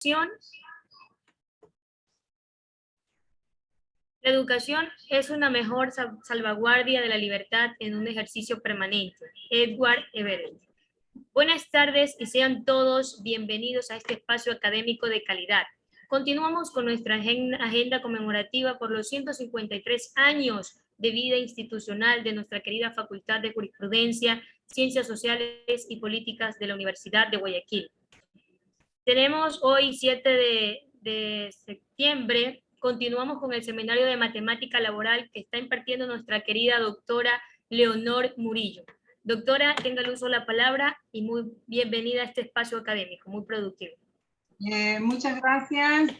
La educación es una mejor salvaguardia de la libertad en un ejercicio permanente. Edward Everett. Buenas tardes y sean todos bienvenidos a este espacio académico de calidad. Continuamos con nuestra agenda conmemorativa por los 153 años de vida institucional de nuestra querida Facultad de Jurisprudencia, Ciencias Sociales y Políticas de la Universidad de Guayaquil. Tenemos hoy 7 de septiembre, continuamos con el seminario de matemática laboral que está impartiendo nuestra querida doctora Leonor Murillo. Doctora, tenga el uso de la palabra y muy bienvenida a este espacio académico, muy productivo. Muchas gracias.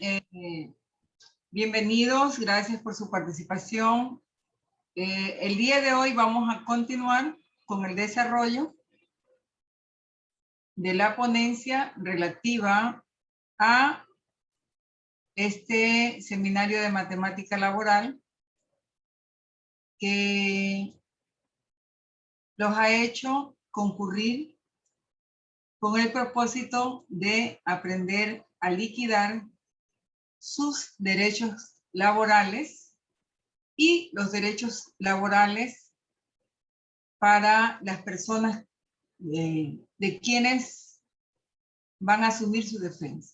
Bienvenidos, gracias por su participación. El día de hoy vamos a continuar con el desarrollo de la ponencia relativa a este seminario de matemática laboral que los ha hecho concurrir con el propósito de aprender a liquidar sus derechos laborales y los derechos laborales para las personas de quienes van a asumir su defensa.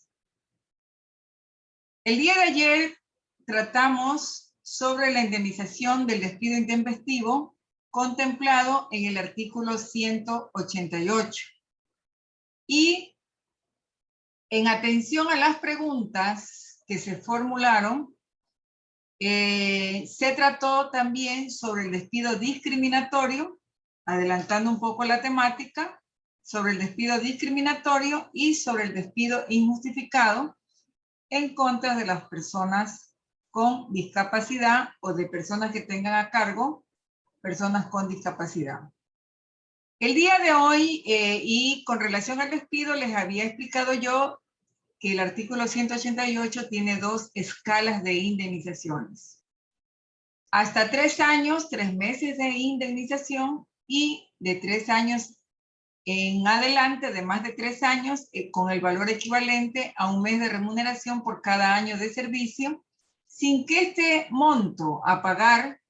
El día de ayer tratamos sobre la indemnización del despido intempestivo contemplado en el artículo 188. Y en atención a las preguntas que se formularon, se trató también sobre el despido discriminatorio, adelantando un poco la temática, sobre el despido discriminatorio y sobre el despido injustificado en contra de las personas con discapacidad o de personas que tengan a cargo personas con discapacidad. El día de hoy, y con relación al despido, les había explicado yo que el artículo 188 tiene 2 escalas de indemnizaciones. Hasta 3 años, 3 meses de indemnización, y de 3 años en adelante, de más de 3 años, con el valor equivalente a un mes de remuneración por cada año de servicio, sin que este monto a pagar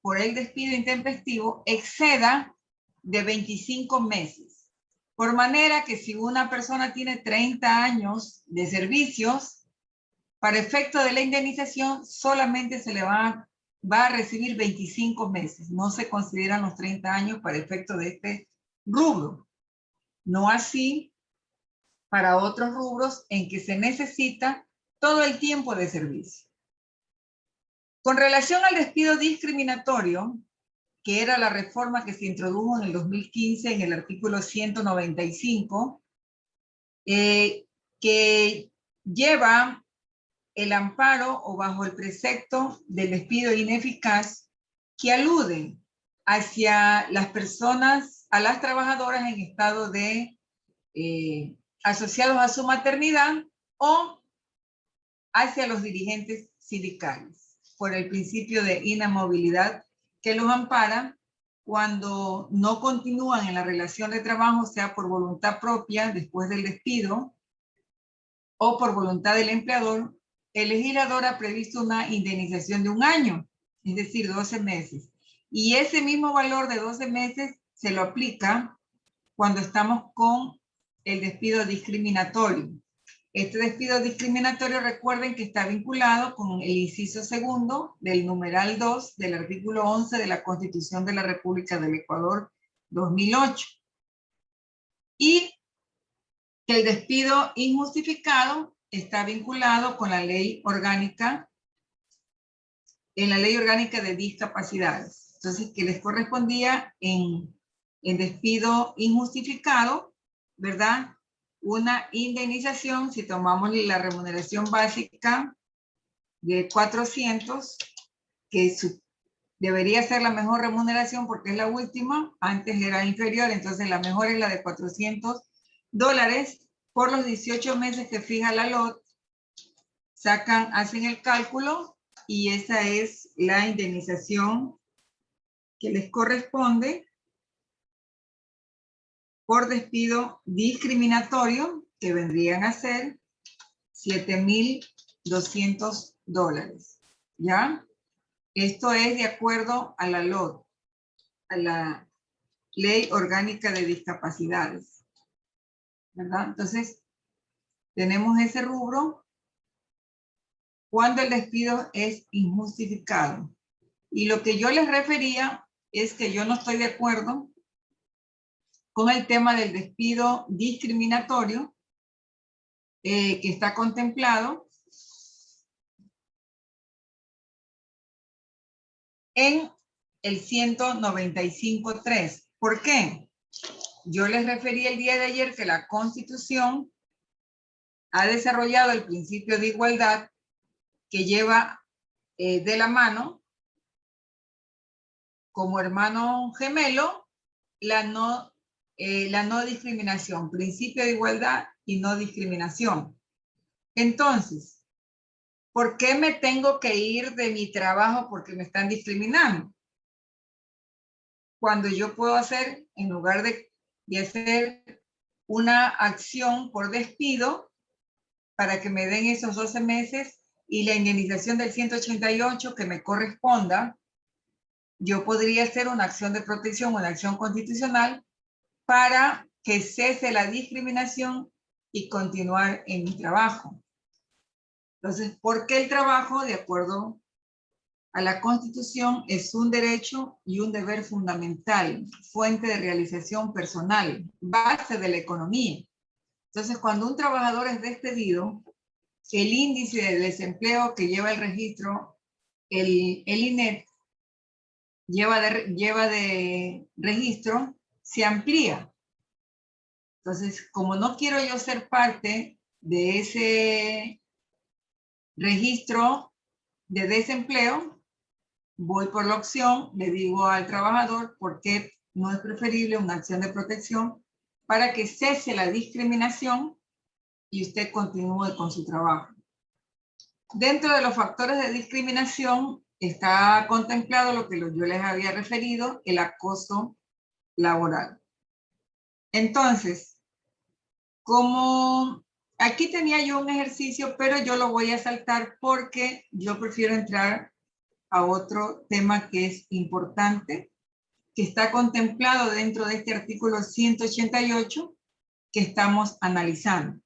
por el despido intempestivo exceda de 25 meses. Por manera que si una persona tiene 30 años de servicios, para efecto de la indemnización solamente se le va a recibir 25 meses. No se consideran los 30 años para efecto de este rubro. No así para otros rubros en que se necesita todo el tiempo de servicio. Con relación al despido discriminatorio, que era la reforma que se introdujo en el 2015 en el artículo 195, que lleva el amparo o bajo el precepto del despido ineficaz, que alude hacia las personas, a las trabajadoras en estado de asociados a su maternidad o hacia los dirigentes sindicales, por el principio de inamovilidad que los ampara cuando no continúan en la relación de trabajo, sea por voluntad propia después del despido o por voluntad del empleador. El legislador ha previsto una indemnización de 1 año, es decir, 12 meses. Y ese mismo valor de 12 meses se lo aplica cuando estamos con el despido discriminatorio. Este despido discriminatorio, recuerden que está vinculado con el inciso segundo del numeral 2 del artículo 11 de la Constitución de la República del Ecuador 2008. Y que el despido injustificado está vinculado con la ley orgánica, en la ley orgánica de discapacidades. Entonces, que les correspondía en despido injustificado, ¿verdad? Una indemnización, si tomamos la remuneración básica de 400, que debería ser la mejor remuneración porque es la última, antes era inferior, entonces la mejor es la de $400 por los 18 meses que fija la LOT, hacen el cálculo y esa es la indemnización que les corresponde por despido discriminatorio, que vendrían a ser $7,200. ¿Ya? Esto es de acuerdo a la LOD, a la Ley Orgánica de Discapacidades. ¿Verdad? Entonces, tenemos ese rubro cuando el despido es injustificado. Y lo que yo les refería es que yo no estoy de acuerdo con el tema del despido discriminatorio que está contemplado en el 195.3. ¿Por qué? Yo les referí el día de ayer que la Constitución ha desarrollado el principio de igualdad que lleva de la mano como hermano gemelo la no discriminación, principio de igualdad y no discriminación. Entonces, ¿por qué me tengo que ir de mi trabajo porque me están discriminando? Cuando yo puedo hacer, en lugar de hacer una acción por despido para que me den esos 12 meses y la indemnización del 188 que me corresponda, yo podría hacer una acción de protección, una acción constitucional para que cese la discriminación y continuar en mi trabajo. Entonces, ¿por qué el trabajo, de acuerdo a la Constitución, es un derecho y un deber fundamental, fuente de realización personal, base de la economía? Entonces, cuando un trabajador es despedido, el índice de desempleo que lleva el registro, el INET, lleva de registro, se amplía. Entonces, como no quiero yo ser parte de ese registro de desempleo, voy por la opción, le digo al trabajador por qué no es preferible una acción de protección para que cese la discriminación y usted continúe con su trabajo. Dentro de los factores de discriminación está contemplado lo que yo les había referido, el acoso laboral. Entonces, como aquí tenía yo un ejercicio, pero yo lo voy a saltar porque yo prefiero entrar a otro tema que es importante, que está contemplado dentro de este artículo 188 que estamos analizando.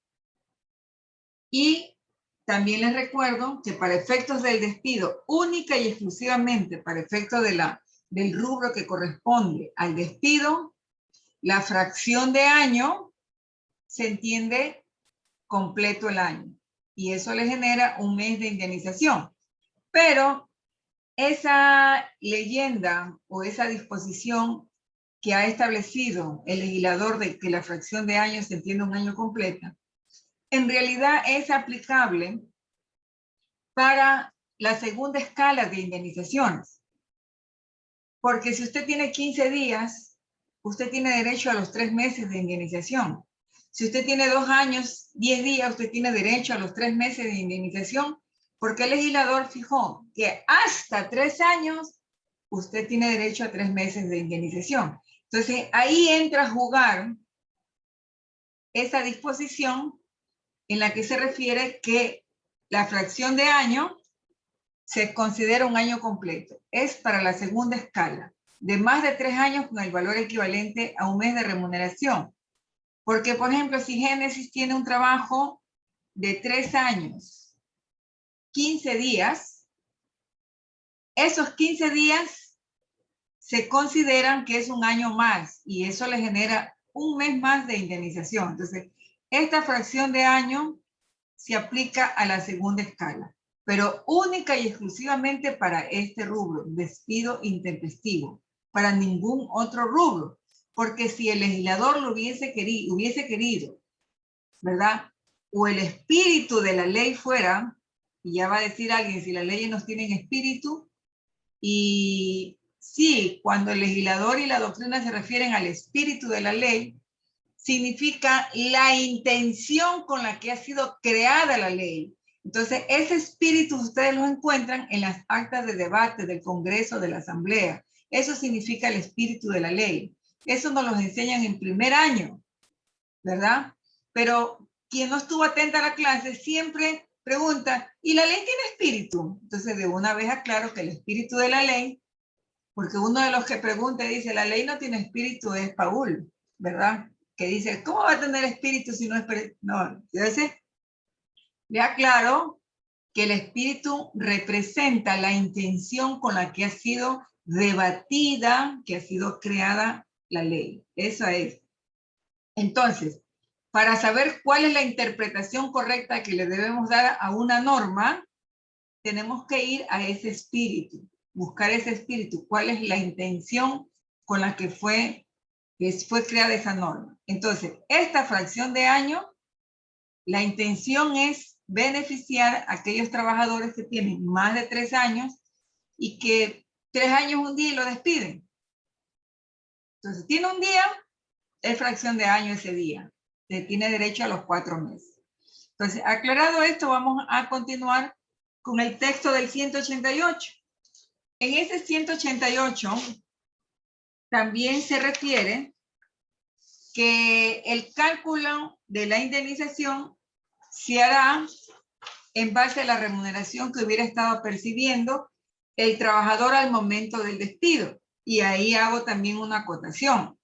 Y también les recuerdo que para efectos del despido, única y exclusivamente para efectos del rubro que corresponde al despido, la fracción de año se entiende completo el año. Y eso le genera un mes de indemnización. Pero esa leyenda o esa disposición que ha establecido el legislador de que la fracción de años se entiende un año completo, en realidad es aplicable para la segunda escala de indemnizaciones. Porque si usted tiene 15 días, usted tiene derecho a los 3 meses de indemnización. Si usted tiene 2 años, 10 días, usted tiene derecho a los 3 meses de indemnización, porque el legislador fijó que hasta 3 años, usted tiene derecho a 3 meses de indemnización. Entonces, ahí entra a jugar esa disposición en la que se refiere que la fracción de año se considera un año completo. Es para la segunda escala, de más de 3 años con el valor equivalente a un mes de remuneración. Porque, por ejemplo, si Génesis tiene un trabajo de 3 años, 15 días, esos 15 días se consideran que es un año más y eso le genera un mes más de indemnización. Entonces, esta fracción de año se aplica a la segunda escala, pero única y exclusivamente para este rubro, despido intempestivo, para ningún otro rubro. Porque si el legislador lo hubiese querido, ¿verdad? O el espíritu de la ley fuera, y ya va a decir alguien, si las leyes no tienen espíritu, y sí, cuando el legislador y la doctrina se refieren al espíritu de la ley, significa la intención con la que ha sido creada la ley. Entonces, ese espíritu ustedes lo encuentran en las actas de debate del Congreso, de la Asamblea. Eso significa el espíritu de la ley. Eso nos lo enseñan en primer año, ¿verdad? Pero quien no estuvo atenta a la clase siempre pregunta, ¿y la ley tiene espíritu? Entonces de una vez aclaro que el espíritu de la ley, porque uno de los que pregunta y dice, la ley no tiene espíritu, es Paul, ¿verdad? Que dice, ¿cómo va a tener espíritu si no es... No, entonces le aclaro que el espíritu representa la intención con la que ha sido debatida, que ha sido creada la ley. Esa es. Entonces, para saber cuál es la interpretación correcta que le debemos dar a una norma, tenemos que ir a ese espíritu, buscar ese espíritu, cuál es la intención con la que fue creada esa norma. Entonces, esta fracción de año, la intención es beneficiar a aquellos trabajadores que tienen más de 3 años y que 3 años un día y lo despiden. Entonces, tiene un día, es fracción de año ese día. Se tiene derecho a los 4 meses. Entonces, aclarado esto, vamos a continuar con el texto del 188. En ese 188 también se refiere que el cálculo de la indemnización se hará en base a la remuneración que hubiera estado percibiendo el trabajador al momento del despido. Y ahí hago también una acotación.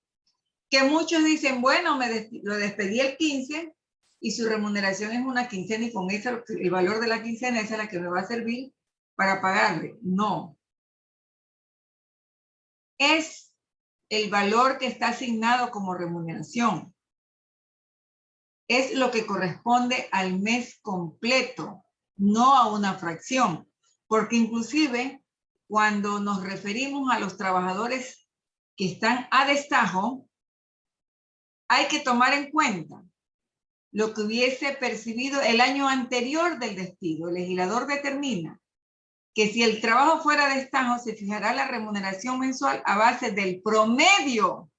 Que muchos dicen, bueno, lo despedí el 15 y su remuneración es una quincena y con eso el valor de la quincena esa es la que me va a servir para pagarle. No. Es el valor que está asignado como remuneración. Es lo que corresponde al mes completo, no a una fracción. Porque inclusive cuando nos referimos a los trabajadores que están a destajo, hay que tomar en cuenta lo que hubiese percibido el año anterior del despido. El legislador determina que si el trabajo fuera de destajo, se fijará la remuneración mensual a base del promedio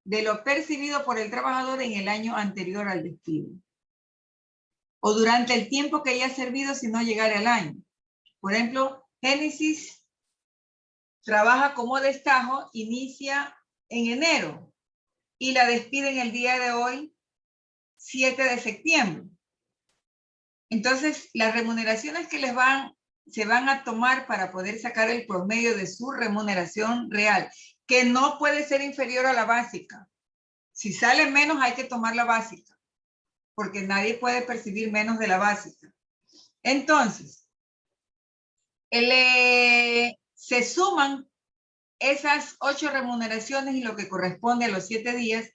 de lo percibido por el trabajador en el año anterior al despido. O durante el tiempo que haya servido si no llegara al año. Por ejemplo, Génesis trabaja como destajo, inicia en enero y la despiden el día de hoy, 7 de septiembre. Entonces, las remuneraciones que se van a tomar para poder sacar el promedio de su remuneración real, que no puede ser inferior a la básica. Si sale menos, hay que tomar la básica, porque nadie puede percibir menos de la básica. Entonces, se suman esas 8 remuneraciones y lo que corresponde a los 7 días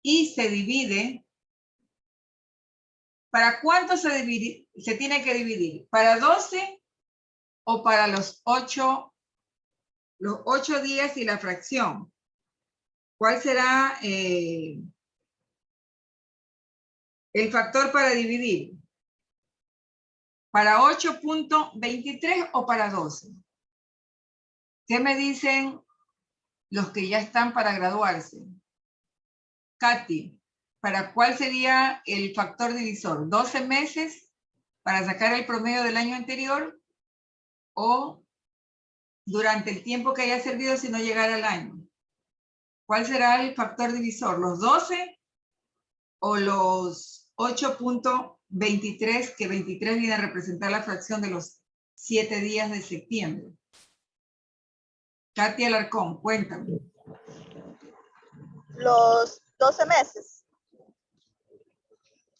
y se divide. ¿Para cuánto se tiene que dividir? ¿Para 12 o para los 8 días y la fracción? ¿Cuál será el factor para dividir? ¿Para 8.23 o para 12? ¿Qué me dicen los que ya están para graduarse? Katy, ¿para cuál sería el factor divisor? ¿12 meses para sacar el promedio del año anterior o durante el tiempo que haya servido si no llegara al año? ¿Cuál será el factor divisor? ¿Los 12 o los 8.23, que 23 viene a representar la fracción de los 7 días de septiembre? Katy Alarcón, cuéntame. Los 12 meses.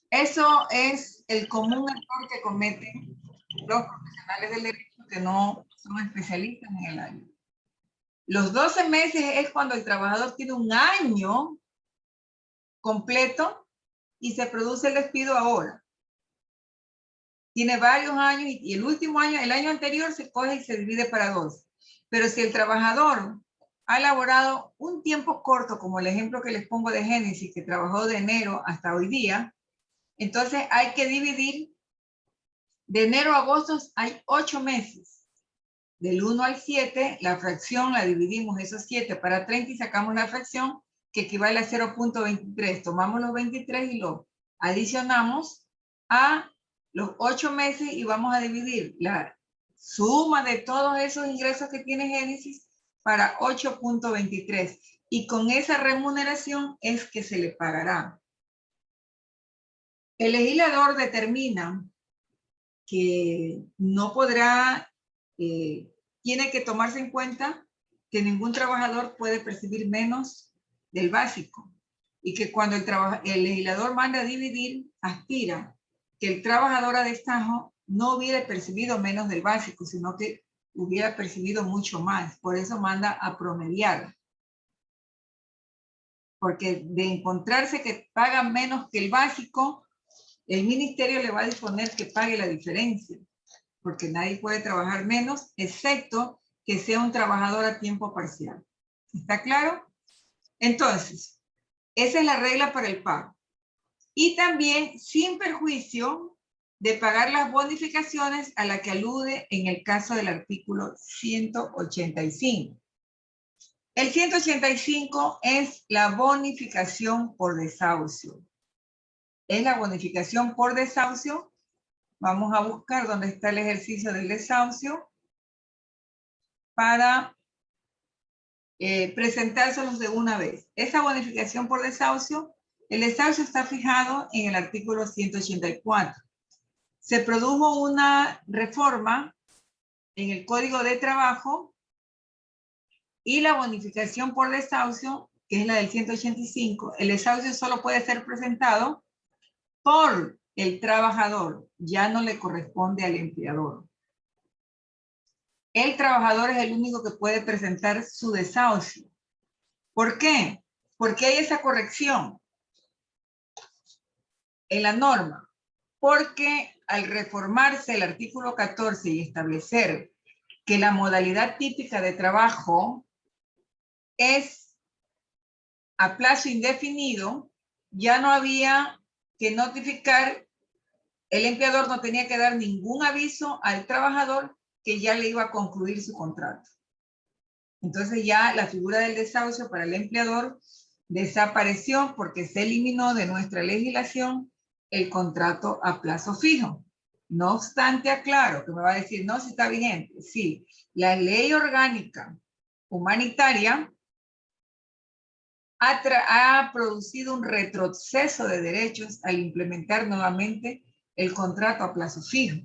Eso es el común error que cometen los profesionales del derecho que no son especialistas en el área. Los 12 meses es cuando el trabajador tiene un año completo y se produce el despido ahora. Tiene varios años y el último año, el año anterior se coge y se divide para 12. Pero si el trabajador ha elaborado un tiempo corto, como el ejemplo que les pongo de Génesis, que trabajó de enero hasta hoy día, entonces hay que dividir. De enero a agosto hay 8 meses. Del 1 al 7, la fracción la dividimos esos 7 para 30 y sacamos la fracción que equivale a 0.23. Tomamos los 23 y lo adicionamos a los 8 meses y vamos a dividir la suma de todos esos ingresos que tiene Génesis para 8.23. Y con esa remuneración es que se le pagará. El legislador determina que no podrá, tiene que tomarse en cuenta que ningún trabajador puede percibir menos del básico y que cuando el legislador manda a dividir, aspira que el trabajador a destajo no hubiera percibido menos del básico, sino que hubiera percibido mucho más. Por eso manda a promediar. Porque de encontrarse que paga menos que el básico, el ministerio le va a disponer que pague la diferencia, porque nadie puede trabajar menos, excepto que sea un trabajador a tiempo parcial. ¿Está claro? Entonces, esa es la regla para el pago. Y también sin perjuicio de pagar las bonificaciones a la que alude en el caso del artículo 185. El 185 es la bonificación por desahucio. Es la bonificación por desahucio. Vamos a buscar dónde está el ejercicio del desahucio para presentárselos de una vez. Esa bonificación por desahucio, el desahucio está fijado en el artículo 184. Se produjo una reforma en el Código de Trabajo y la bonificación por desahucio, que es la del 185, el desahucio solo puede ser presentado por el trabajador, ya no le corresponde al empleador. El trabajador es el único que puede presentar su desahucio. ¿Por qué? Porque hay esa corrección en la norma. Porque al reformarse el artículo 14 y establecer que la modalidad típica de trabajo es a plazo indefinido, ya no había que notificar, el empleador no tenía que dar ningún aviso al trabajador que ya le iba a concluir su contrato. Entonces ya la figura del desahucio para el empleador desapareció porque se eliminó de nuestra legislación el contrato a plazo fijo. No obstante, aclaro que me va a decir, no, si está vigente. Sí, la ley orgánica humanitaria ha producido un retroceso de derechos al implementar nuevamente el contrato a plazo fijo.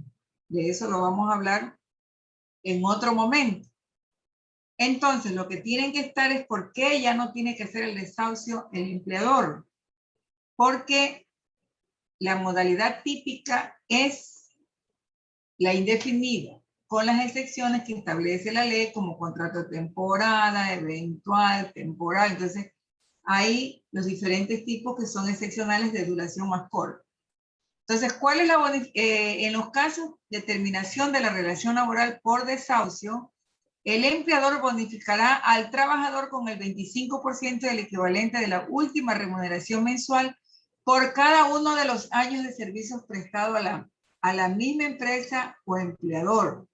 De eso lo vamos a hablar en otro momento. Entonces, lo que tienen que estar es por qué ya no tiene que hacer el desahucio el empleador. Porque la modalidad típica es la indefinida, con las excepciones que establece la ley como contrato de temporada, eventual, temporal. Entonces, hay los diferentes tipos que son excepcionales de duración más corta. Entonces, ¿cuál es la en los casos de terminación de la relación laboral por desahucio? El empleador bonificará al trabajador con el 25% del equivalente de la última remuneración mensual por cada uno de los años de servicios prestados a la misma empresa o empleador.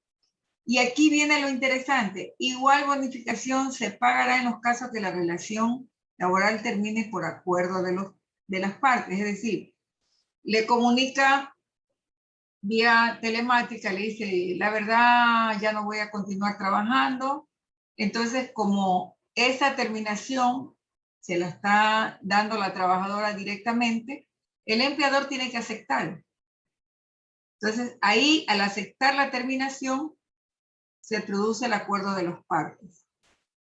Y aquí viene lo interesante. Igual bonificación se pagará en los casos que la relación laboral termine por acuerdo de las partes. Es decir, le comunica vía telemática, le dice, la verdad, ya no voy a continuar trabajando. Entonces, como esa terminación se la está dando la trabajadora directamente, el empleador tiene que aceptar. Entonces, ahí, al aceptar la terminación, se produce el acuerdo de las partes.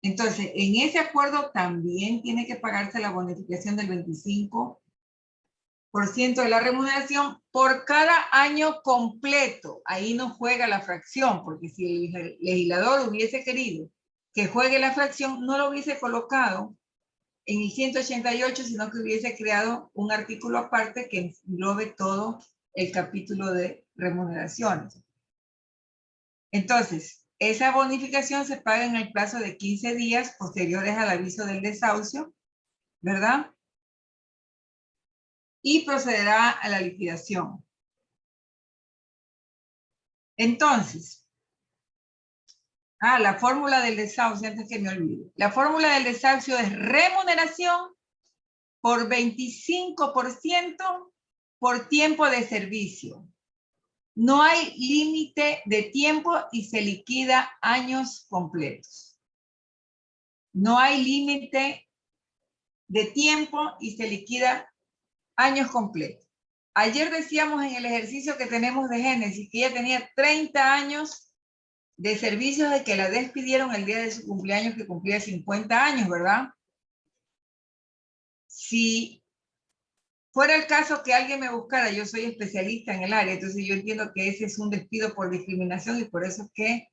Entonces, en ese acuerdo también tiene que pagarse la bonificación del 25% de la remuneración por cada año completo. Ahí no juega la fracción, porque si el legislador hubiese querido que juegue la fracción, no lo hubiese colocado en el 188, sino que hubiese creado un artículo aparte que englobe todo el capítulo de remuneraciones. Entonces, esa bonificación se paga en el plazo de 15 días posteriores al aviso del desahucio, ¿verdad? Y procederá a la liquidación. Entonces, la fórmula del desahucio, antes que me olvide. La fórmula del desahucio es remuneración por 25% por tiempo de servicio. No hay límite de tiempo y se liquida años completos. No hay límite de tiempo y se liquida años completos. Ayer decíamos en el ejercicio que tenemos de Génesis que ella tenía 30 años de servicio de que la despidieron el día de su cumpleaños, que cumplía 50 años, ¿verdad? Si fuera el caso que alguien me buscara, yo soy especialista en el área, entonces yo entiendo que ese es un despido por discriminación y por eso es que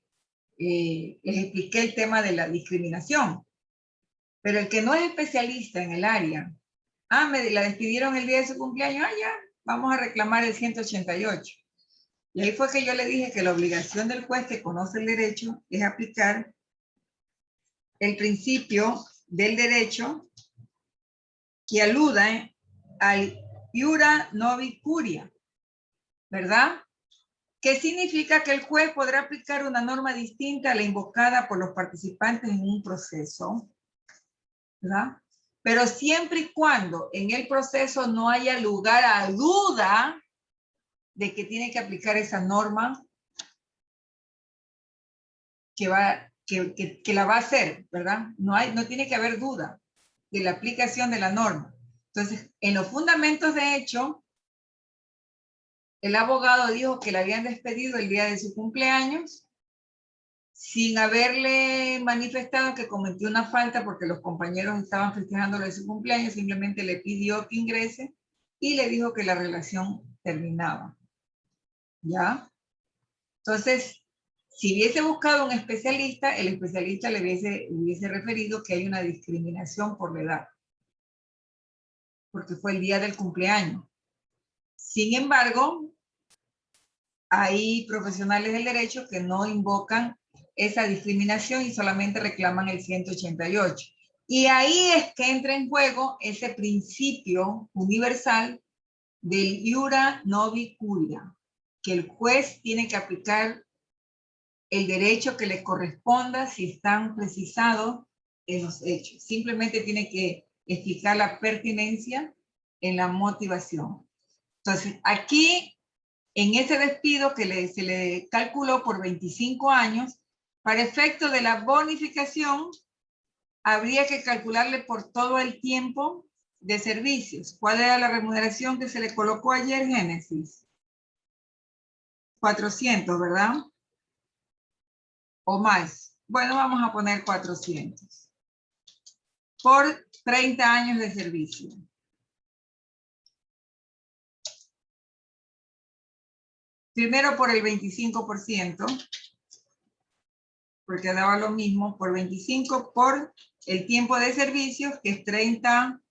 les expliqué el tema de la discriminación. Pero el que no es especialista en el área, la despidieron el día de su cumpleaños, ya, vamos a reclamar el 188. Y ahí fue que yo le dije que la obligación del juez que conoce el derecho es aplicar el principio del derecho que aluda al iura novi curia, ¿verdad? Que significa que el juez podrá aplicar una norma distinta a la invocada por los participantes en un proceso, ¿verdad? Pero siempre y cuando en el proceso no haya lugar a duda de que tiene que aplicar esa norma que la va a hacer, ¿verdad? No tiene que haber duda de la aplicación de la norma. Entonces, en los fundamentos de hecho, el abogado dijo que la habían despedido el día de su cumpleaños sin haberle manifestado que cometió una falta porque los compañeros estaban festejando de su cumpleaños, simplemente le pidió que ingrese y le dijo que la relación terminaba. ¿Ya? Entonces, si hubiese buscado un especialista, el especialista le hubiese referido que hay una discriminación por la edad, porque fue el día del cumpleaños. Sin embargo, hay profesionales del derecho que no invocan esa discriminación y solamente reclaman el 188. Y ahí es que entra en juego ese principio universal del iura novi curia, que el juez tiene que aplicar el derecho que le corresponda si están precisados en los hechos. Simplemente tiene que explicar la pertinencia en la motivación. Entonces, aquí, en ese despido que se le calculó por 25 años, para efecto de la bonificación, habría que calcularle por todo el tiempo de servicios. ¿Cuál era la remuneración que se le colocó ayer, Génesis? 400, ¿verdad? O más. Bueno, vamos a poner 400. Por 30 años de servicio. Primero por el 25%, porque daba lo mismo, por 25 por el tiempo de servicios, que es 30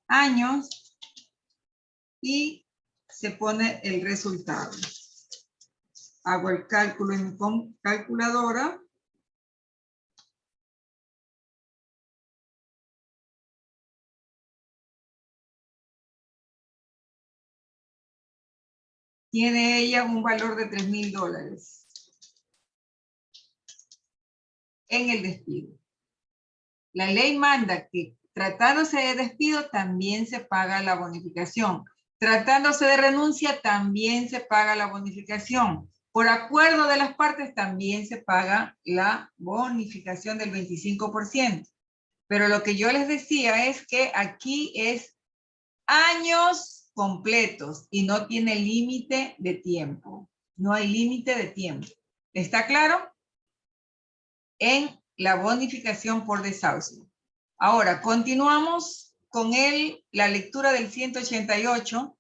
años, y se pone el resultado. Hago el cálculo en mi calculadora. Tiene ella un valor de $3,000 en el despido. La ley manda que tratándose de despido también se paga la bonificación. Tratándose de renuncia también se paga la bonificación. Por acuerdo de las partes también se paga la bonificación del 25%. Pero lo que yo les decía es que aquí es años completos y no tiene límite de tiempo. No hay límite de tiempo. ¿Está claro? En la bonificación por desahucio. Ahora, continuamos con la lectura del 188,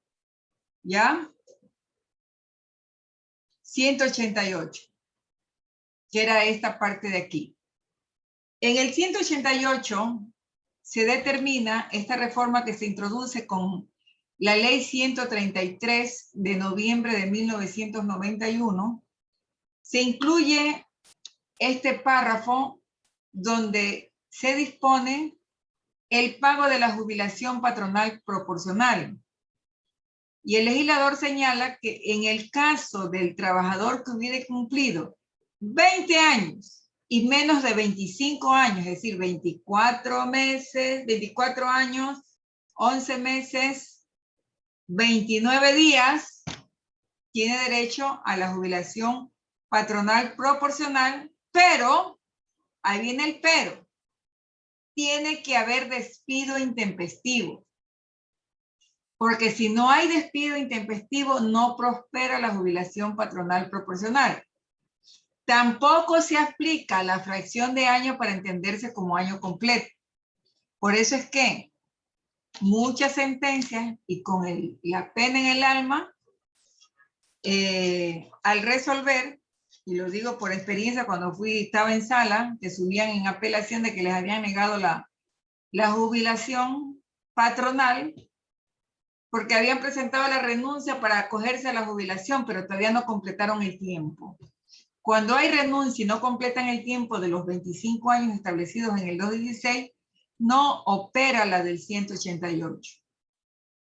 ¿ya? 188, que era esta parte de aquí. En el 188 se determina esta reforma que se introduce con la ley 133 de noviembre de 1991. Se incluye este párrafo donde se dispone el pago de la jubilación patronal proporcional. Y el legislador señala que en el caso del trabajador que hubiere cumplido 20 años y menos de 25 años, es decir, 24 meses, 24 años, 11 meses, 29 días, tiene derecho a la jubilación patronal proporcional, pero, ahí viene el pero, tiene que haber despido intempestivo. Porque si no hay despido intempestivo, no prospera la jubilación patronal proporcional. Tampoco se aplica la fracción de año para entenderse como año completo. Por eso es que muchas sentencias, y con la pena en el alma, al resolver, y lo digo por experiencia, cuando estaba en sala, que subían en apelación de que les habían negado la jubilación patronal, porque habían presentado la renuncia para acogerse a la jubilación, pero todavía no completaron el tiempo. Cuando hay renuncia y no completan el tiempo de los 25 años establecidos en el 216, no opera la del 188.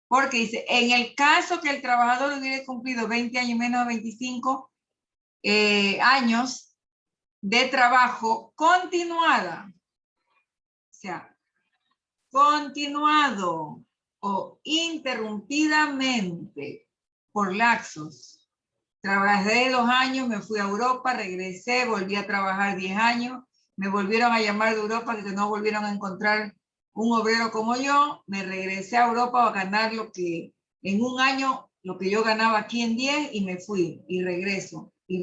Porque dice, en el caso que el trabajador hubiera cumplido 20 años menos de 25 años de trabajo continuada, o sea, continuado o interrumpidamente por lapsos. Trabajé 2 años, me fui a Europa, regresé, volví a trabajar 10 años, me volvieron a llamar de Europa, que no volvieron a encontrar un obrero como yo, me regresé a Europa a ganar lo que en un año, lo que yo ganaba aquí en 10 y me fui y regreso. Y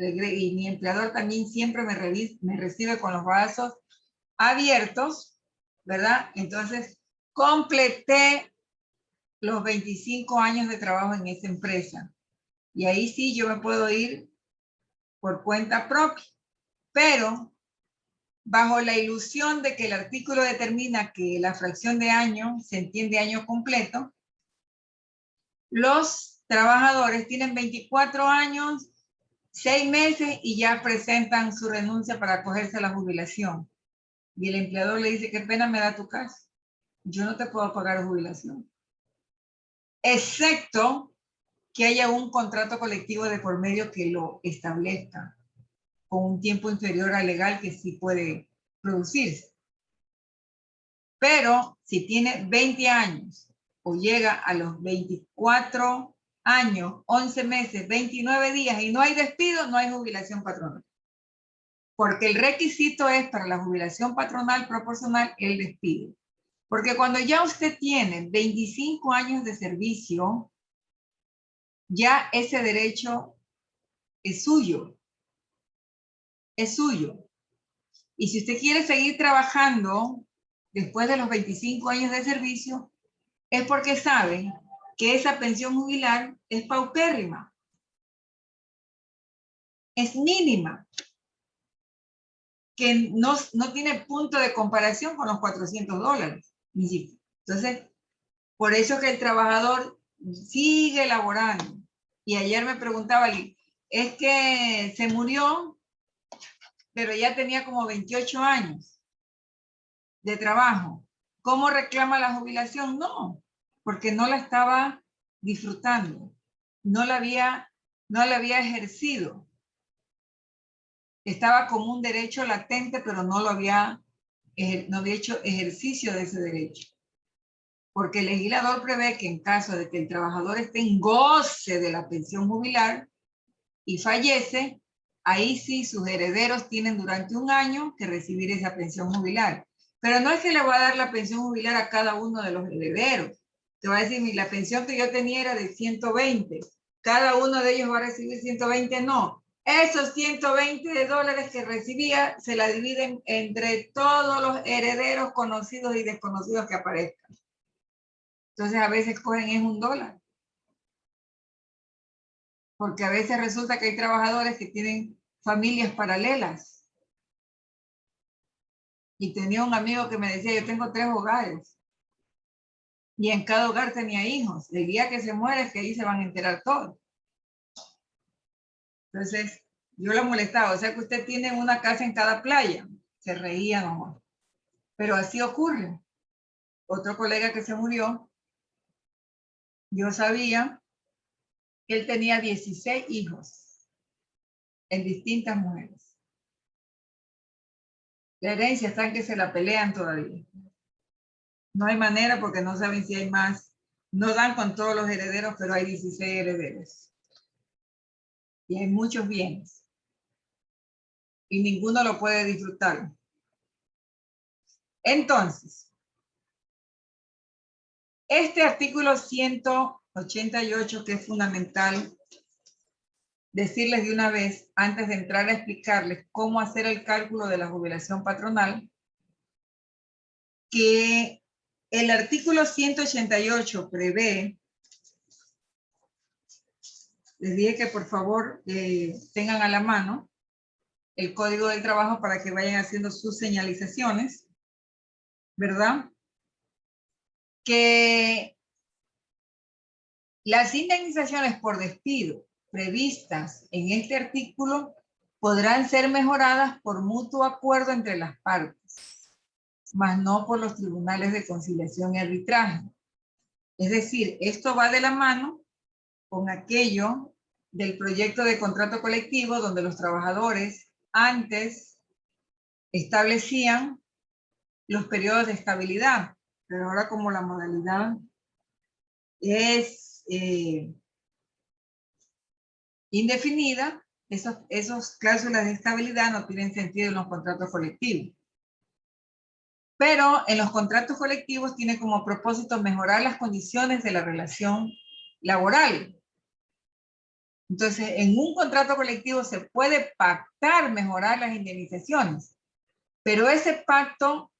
mi empleador también siempre me recibe con los brazos abiertos, ¿verdad? Entonces, completé los 25 años de trabajo en esa empresa. Y ahí sí yo me puedo ir por cuenta propia. Pero bajo la ilusión de que el artículo determina que la fracción de año se entiende año completo, los trabajadores tienen 24 años, 6 meses y ya presentan su renuncia para acogerse a la jubilación. Y el empleador le dice, qué pena me da tu caso. Yo no te puedo pagar jubilación. Excepto que haya un contrato colectivo de por medio que lo establezca con un tiempo inferior al legal que sí puede producirse. Pero si tiene 20 años o llega a los 24 años, 11 meses, 29 días y no hay despido, no hay jubilación patronal. Porque el requisito es para la jubilación patronal proporcional el despido. Porque cuando ya usted tiene 25 años de servicio, ya ese derecho es suyo. Es suyo. Y si usted quiere seguir trabajando después de los 25 años de servicio, es porque sabe que esa pensión jubilar es paupérrima. Es mínima. Que no tiene punto de comparación con los $400. Entonces, por eso que el trabajador sigue laborando. Y ayer me preguntaba alguien, es que se murió, pero ya tenía como 28 años de trabajo. ¿Cómo reclama la jubilación? No, porque no la estaba disfrutando, no la había ejercido. Estaba como un derecho latente, pero no había hecho ejercicio de ese derecho. Porque el legislador prevé que en caso de que el trabajador esté en goce de la pensión jubilar y fallece, ahí sí sus herederos tienen durante un año que recibir esa pensión jubilar. Pero no es que le va a dar la pensión jubilar a cada uno de los herederos. Te va a decir, la pensión que yo tenía era de 120. Cada uno de ellos va a recibir 120, no. Esos $120 que recibía se la dividen entre todos los herederos conocidos y desconocidos que aparezcan. Entonces a veces cogen es $1. Porque a veces resulta que hay trabajadores que tienen familias paralelas. Y tenía un amigo que me decía, yo tengo 3 hogares. Y en cada hogar tenía hijos. El día que se muere es que ahí se van a enterar todos. Entonces, yo lo molestaba. O sea que usted tiene una casa en cada playa. Se reía nomás. Pero así ocurre. Otro colega que se murió, yo sabía que él tenía 16 hijos en distintas mujeres. La herencia está en que se la pelean todavía. No hay manera porque no saben si hay más. No dan con todos los herederos, pero hay 16 herederos. Y hay muchos bienes. Y ninguno lo puede disfrutar. Entonces, este artículo 100, 88, que es fundamental decirles de una vez, antes de entrar a explicarles cómo hacer el cálculo de la jubilación patronal, que el artículo 188 prevé, les dije que por favor tengan a la mano el Código del Trabajo para que vayan haciendo sus señalizaciones, ¿verdad? Que las indemnizaciones por despido previstas en este artículo podrán ser mejoradas por mutuo acuerdo entre las partes, mas no por los tribunales de conciliación y arbitraje. Es decir, esto va de la mano con aquello del proyecto de contrato colectivo donde los trabajadores antes establecían los periodos de estabilidad, pero ahora como la modalidad es indefinida, esos cláusulas de estabilidad no tienen sentido en los contratos colectivos. Pero en los contratos colectivos tiene como propósito mejorar las condiciones de la relación laboral. Entonces, en un contrato colectivo se puede pactar mejorar las indemnizaciones, pero ese pacto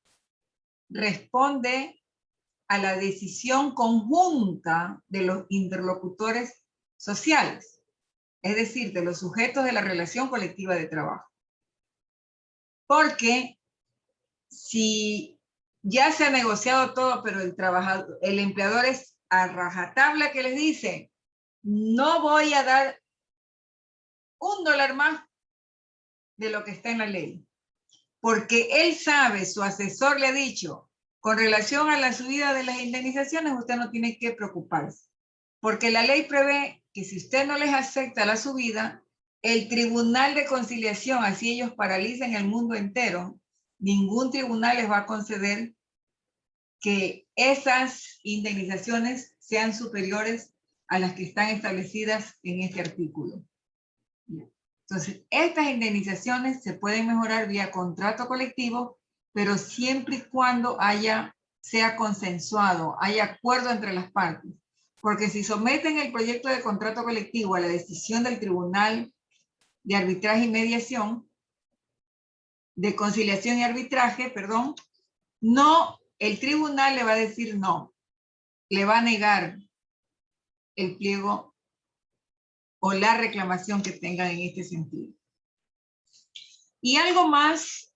responde a la decisión conjunta de los interlocutores sociales, es decir, de los sujetos de la relación colectiva de trabajo. Porque si ya se ha negociado todo, pero el empleador es a rajatabla que les dice, no voy a dar $1 más de lo que está en la ley. Porque él sabe, su asesor le ha dicho, con relación a la subida de las indemnizaciones, usted no tiene que preocuparse. Porque la ley prevé que si usted no les acepta la subida, el Tribunal de Conciliación, así ellos paralicen el mundo entero, ningún tribunal les va a conceder que esas indemnizaciones sean superiores a las que están establecidas en este artículo. Entonces, estas indemnizaciones se pueden mejorar vía contrato colectivo, pero siempre y cuando sea consensuado, haya acuerdo entre las partes. Porque si someten el proyecto de contrato colectivo a la decisión del Tribunal de Arbitraje y Mediación, de Conciliación y Arbitraje, perdón, no, el tribunal le va a decir no, le va a negar el pliego o la reclamación que tengan en este sentido. Y algo más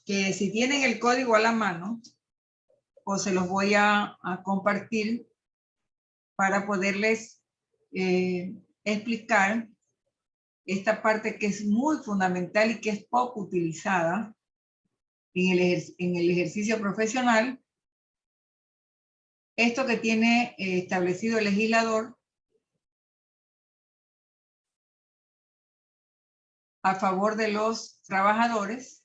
que si tienen el código a la mano, o se los voy a compartir para poderles explicar esta parte que es muy fundamental y que es poco utilizada en el ejercicio profesional. Esto que tiene establecido el legislador a favor de los trabajadores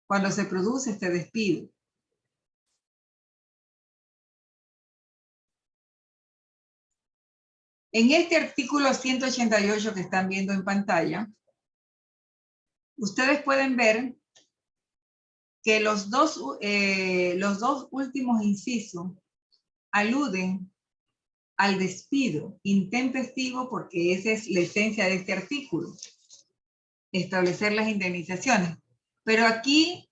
cuando se produce este despido. En este artículo 188 que están viendo en pantalla, ustedes pueden ver que los dos últimos incisos aluden al despido intempestivo, porque esa es la esencia de este artículo, establecer las indemnizaciones. Pero aquí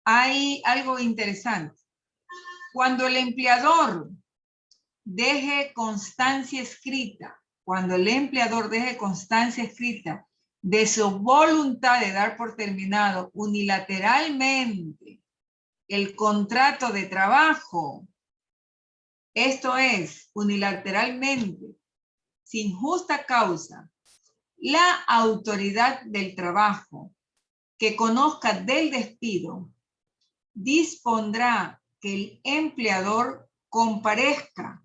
hay algo interesante. Cuando el empleador deje constancia escrita, de su voluntad de dar por terminado unilateralmente el contrato de trabajo, esto es, unilateralmente, sin justa causa, la autoridad del trabajo que conozca del despido dispondrá que el empleador comparezca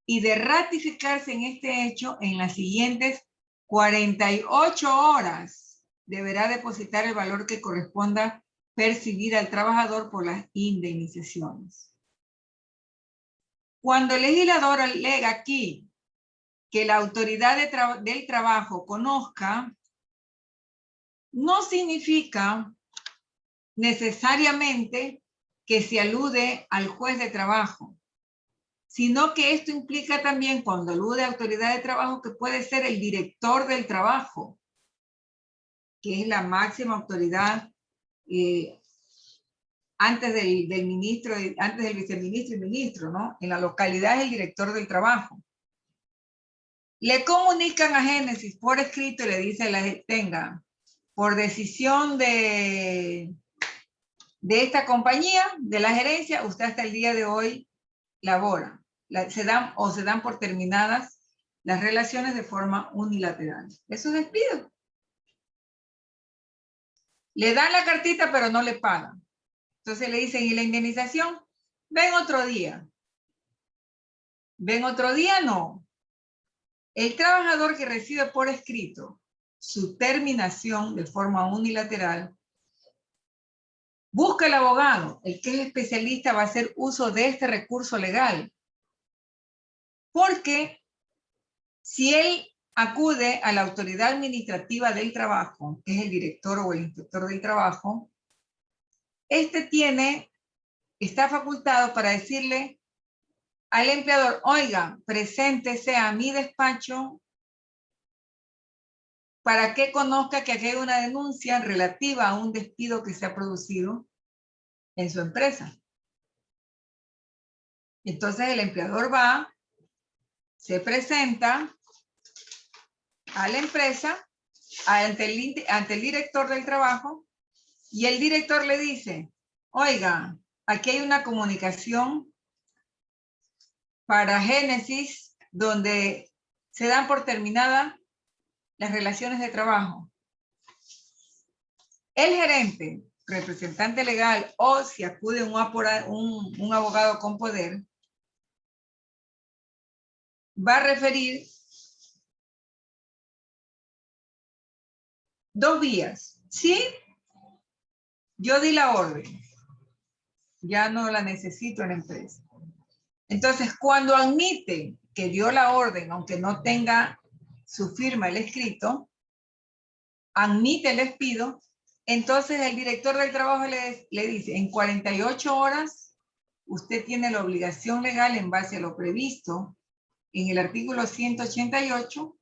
y de ratificarse en este hecho, en las siguientes 48 horas deberá depositar el valor que corresponda percibir al trabajador por las indemnizaciones. Cuando el legislador alega aquí que la autoridad del trabajo conozca, no significa necesariamente que se alude al juez de trabajo. sino que esto implica también, cuando alude a autoridad de trabajo, que puede ser el director del trabajo, que es la máxima autoridad antes del ministro, antes del viceministro y ministro, ¿no? En la localidad es el director del trabajo. Le comunican a Génesis por escrito y le dice, tenga, por decisión de esta compañía, de la gerencia, usted hasta el día de hoy labora. Se dan por terminadas las relaciones de forma unilateral. Eso es despido. Le dan la cartita, pero no le pagan. Entonces le dicen, ¿y la indemnización? Ven otro día. ¿Ven otro día? No. El trabajador que recibe por escrito su terminación de forma unilateral, busca el abogado. El que es especialista va a hacer uso de este recurso legal. Porque si él acude a la autoridad administrativa del trabajo, que es el director o el inspector del trabajo, este está facultado para decirle al empleador, oiga, preséntese a mi despacho para que conozca que aquí hay una denuncia relativa a un despido que se ha producido en su empresa. Entonces el empleador va, se presenta a la empresa, ante el director del trabajo, y el director le dice, oiga, aquí hay una comunicación para Génesis donde se dan por terminada las relaciones de trabajo. El gerente, representante legal, o si acude un abogado con poder, va a referir 2 vías. Sí, yo di la orden, ya no la necesito en la empresa. Entonces, cuando admite que dio la orden, aunque no tenga su firma el escrito, admite el despido, entonces el director del trabajo le dice, en 48 horas, usted tiene la obligación legal en base a lo previsto en el artículo 188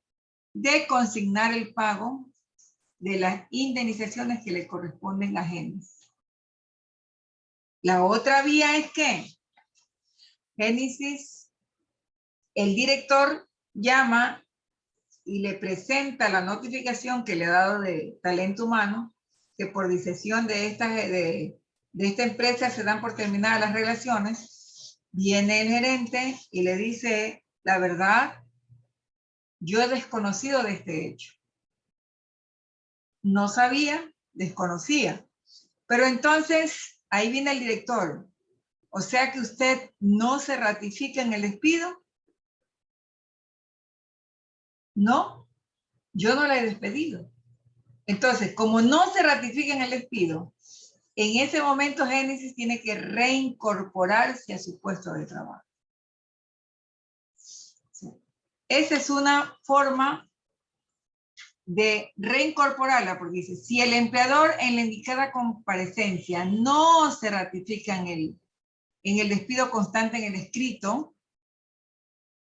de consignar el pago de las indemnizaciones que le corresponden a Génesis. La otra vía es que Génesis, el director llama y le presenta la notificación que le ha dado de talento humano, que por decisión de esta empresa se dan por terminadas las relaciones. Viene el gerente y le dice, la verdad, yo he desconocido de este hecho. No sabía, desconocía. Pero entonces, ahí viene el director. O sea que usted no se ratifica en el despido. No, yo no la he despedido. Entonces, como no se ratifica en el despido, en ese momento Génesis tiene que reincorporarse a su puesto de trabajo. Sí. Esa es una forma de reincorporarla, porque dice, si el empleador en la indicada comparecencia no se ratifica en el despido constante en el escrito,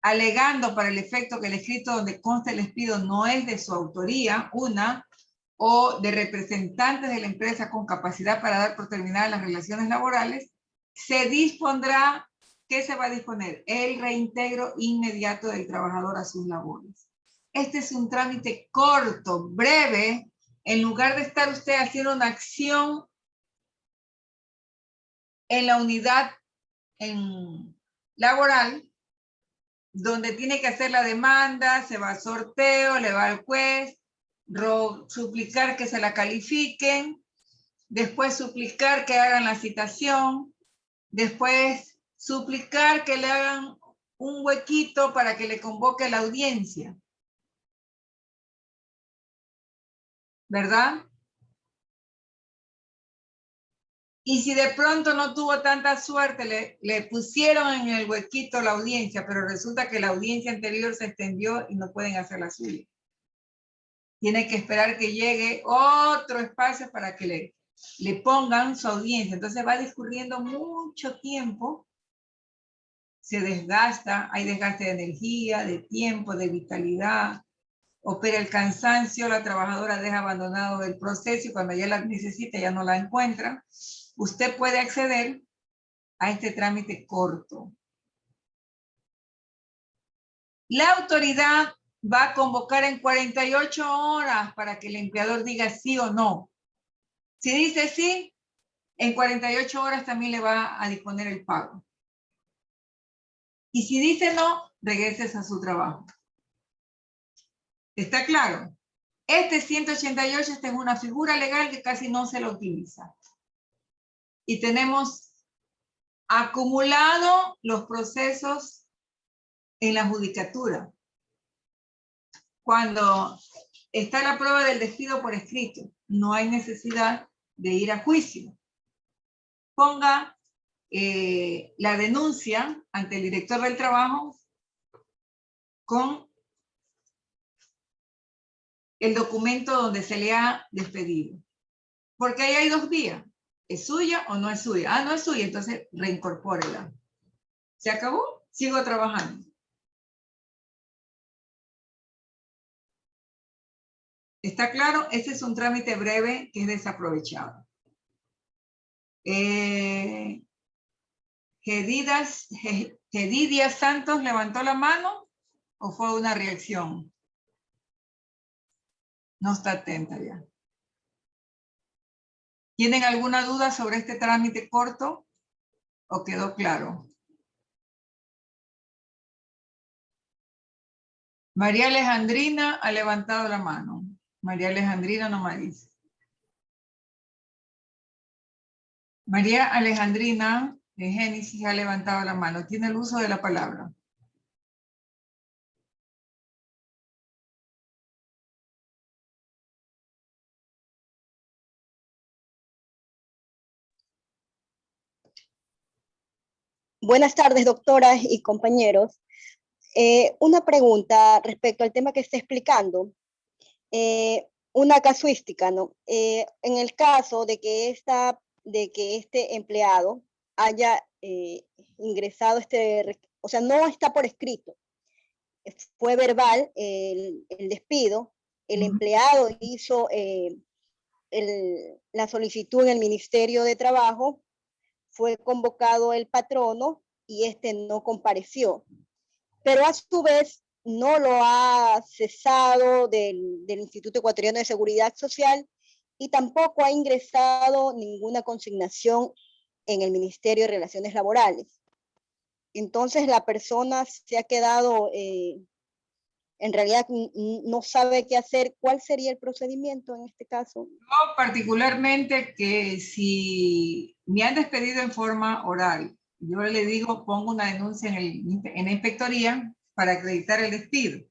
alegando para el efecto que el escrito donde consta el despido no es de su autoría, o de representantes de la empresa con capacidad para dar por terminadas las relaciones laborales, se dispondrá, ¿qué se va a disponer? El reintegro inmediato del trabajador a sus labores. Este es un trámite corto, breve, en lugar de estar usted haciendo una acción en la unidad laboral, donde tiene que hacer la demanda, se va a sorteo, le va al juez, suplicar que se la califiquen, después suplicar que hagan la citación, después suplicar que le hagan un huequito para que le convoque la audiencia. ¿Verdad? Y si de pronto no tuvo tanta suerte, le pusieron en el huequito la audiencia, pero resulta que la audiencia anterior se extendió y no pueden hacer la suya. Tiene que esperar que llegue otro espacio para que le pongan su audiencia. Entonces va discurriendo mucho tiempo se desgasta, hay desgaste de energía, de tiempo, de vitalidad, opera el cansancio, la trabajadora deja abandonado el proceso y cuando ya la necesita ya no la encuentra, usted puede acceder a este trámite corto. La autoridad va a convocar en 48 horas para que el empleador diga sí o no. Si dice sí, en 48 horas también le va a disponer el pago. Y si dice no, regreses a su trabajo. ¿Está claro? Este 188, esta es una figura legal que casi no se la utiliza. Y tenemos acumulado los procesos en la judicatura. Cuando está la prueba del despido por escrito, no hay necesidad de ir a juicio. Ponga la denuncia ante el director del trabajo con el documento donde se le ha despedido. Porque ahí hay dos vías. ¿Es suya o no es suya? Ah, no es suya, entonces reincorpórela. ¿Se acabó? Sigo trabajando. ¿Está claro? Ese es un trámite breve que es desaprovechado. Gedidia Santos levantó la mano o fue una reacción. No está atenta ya. ¿Tienen alguna duda sobre este trámite corto o quedó claro? María Alejandrina ha levantado la mano. María Alejandrina no me dice. María Alejandrina de Génesis ha levantado la mano. Tiene el uso de la palabra. Buenas tardes, doctoras y compañeros. Una pregunta respecto al tema que está explicando. Una casuística, ¿no? En el caso de que este empleado haya ingresado o sea, no está por escrito, fue verbal el despido, el empleado hizo la solicitud en el Ministerio de Trabajo, fue convocado el patrono y este no compareció. Pero a su vez no lo ha cesado del Instituto Ecuatoriano de Seguridad Social y tampoco ha ingresado ninguna consignación en el Ministerio de Relaciones Laborales. Entonces la persona se ha quedado, en realidad no sabe qué hacer. ¿Cuál sería el procedimiento en este caso? Yo particularmente que si me han despedido en forma oral, yo le digo, pongo una denuncia en la inspectoría para acreditar el despido.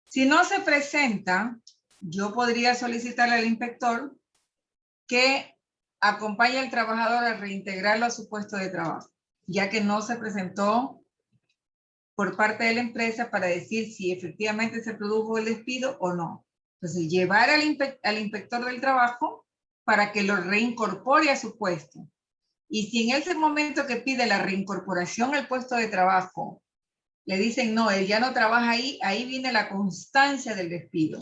Si no se presenta, yo podría solicitarle al inspector que acompañe al trabajador a reintegrarlo a su puesto de trabajo, ya que no se presentó por parte de la empresa para decir si efectivamente se produjo el despido o no. Entonces, llevar al inspector del trabajo para que lo reincorpore a su puesto. Y si en ese momento que pide la reincorporación al puesto de trabajo, le dicen, no, él ya no trabaja ahí, ahí viene la constancia del despido.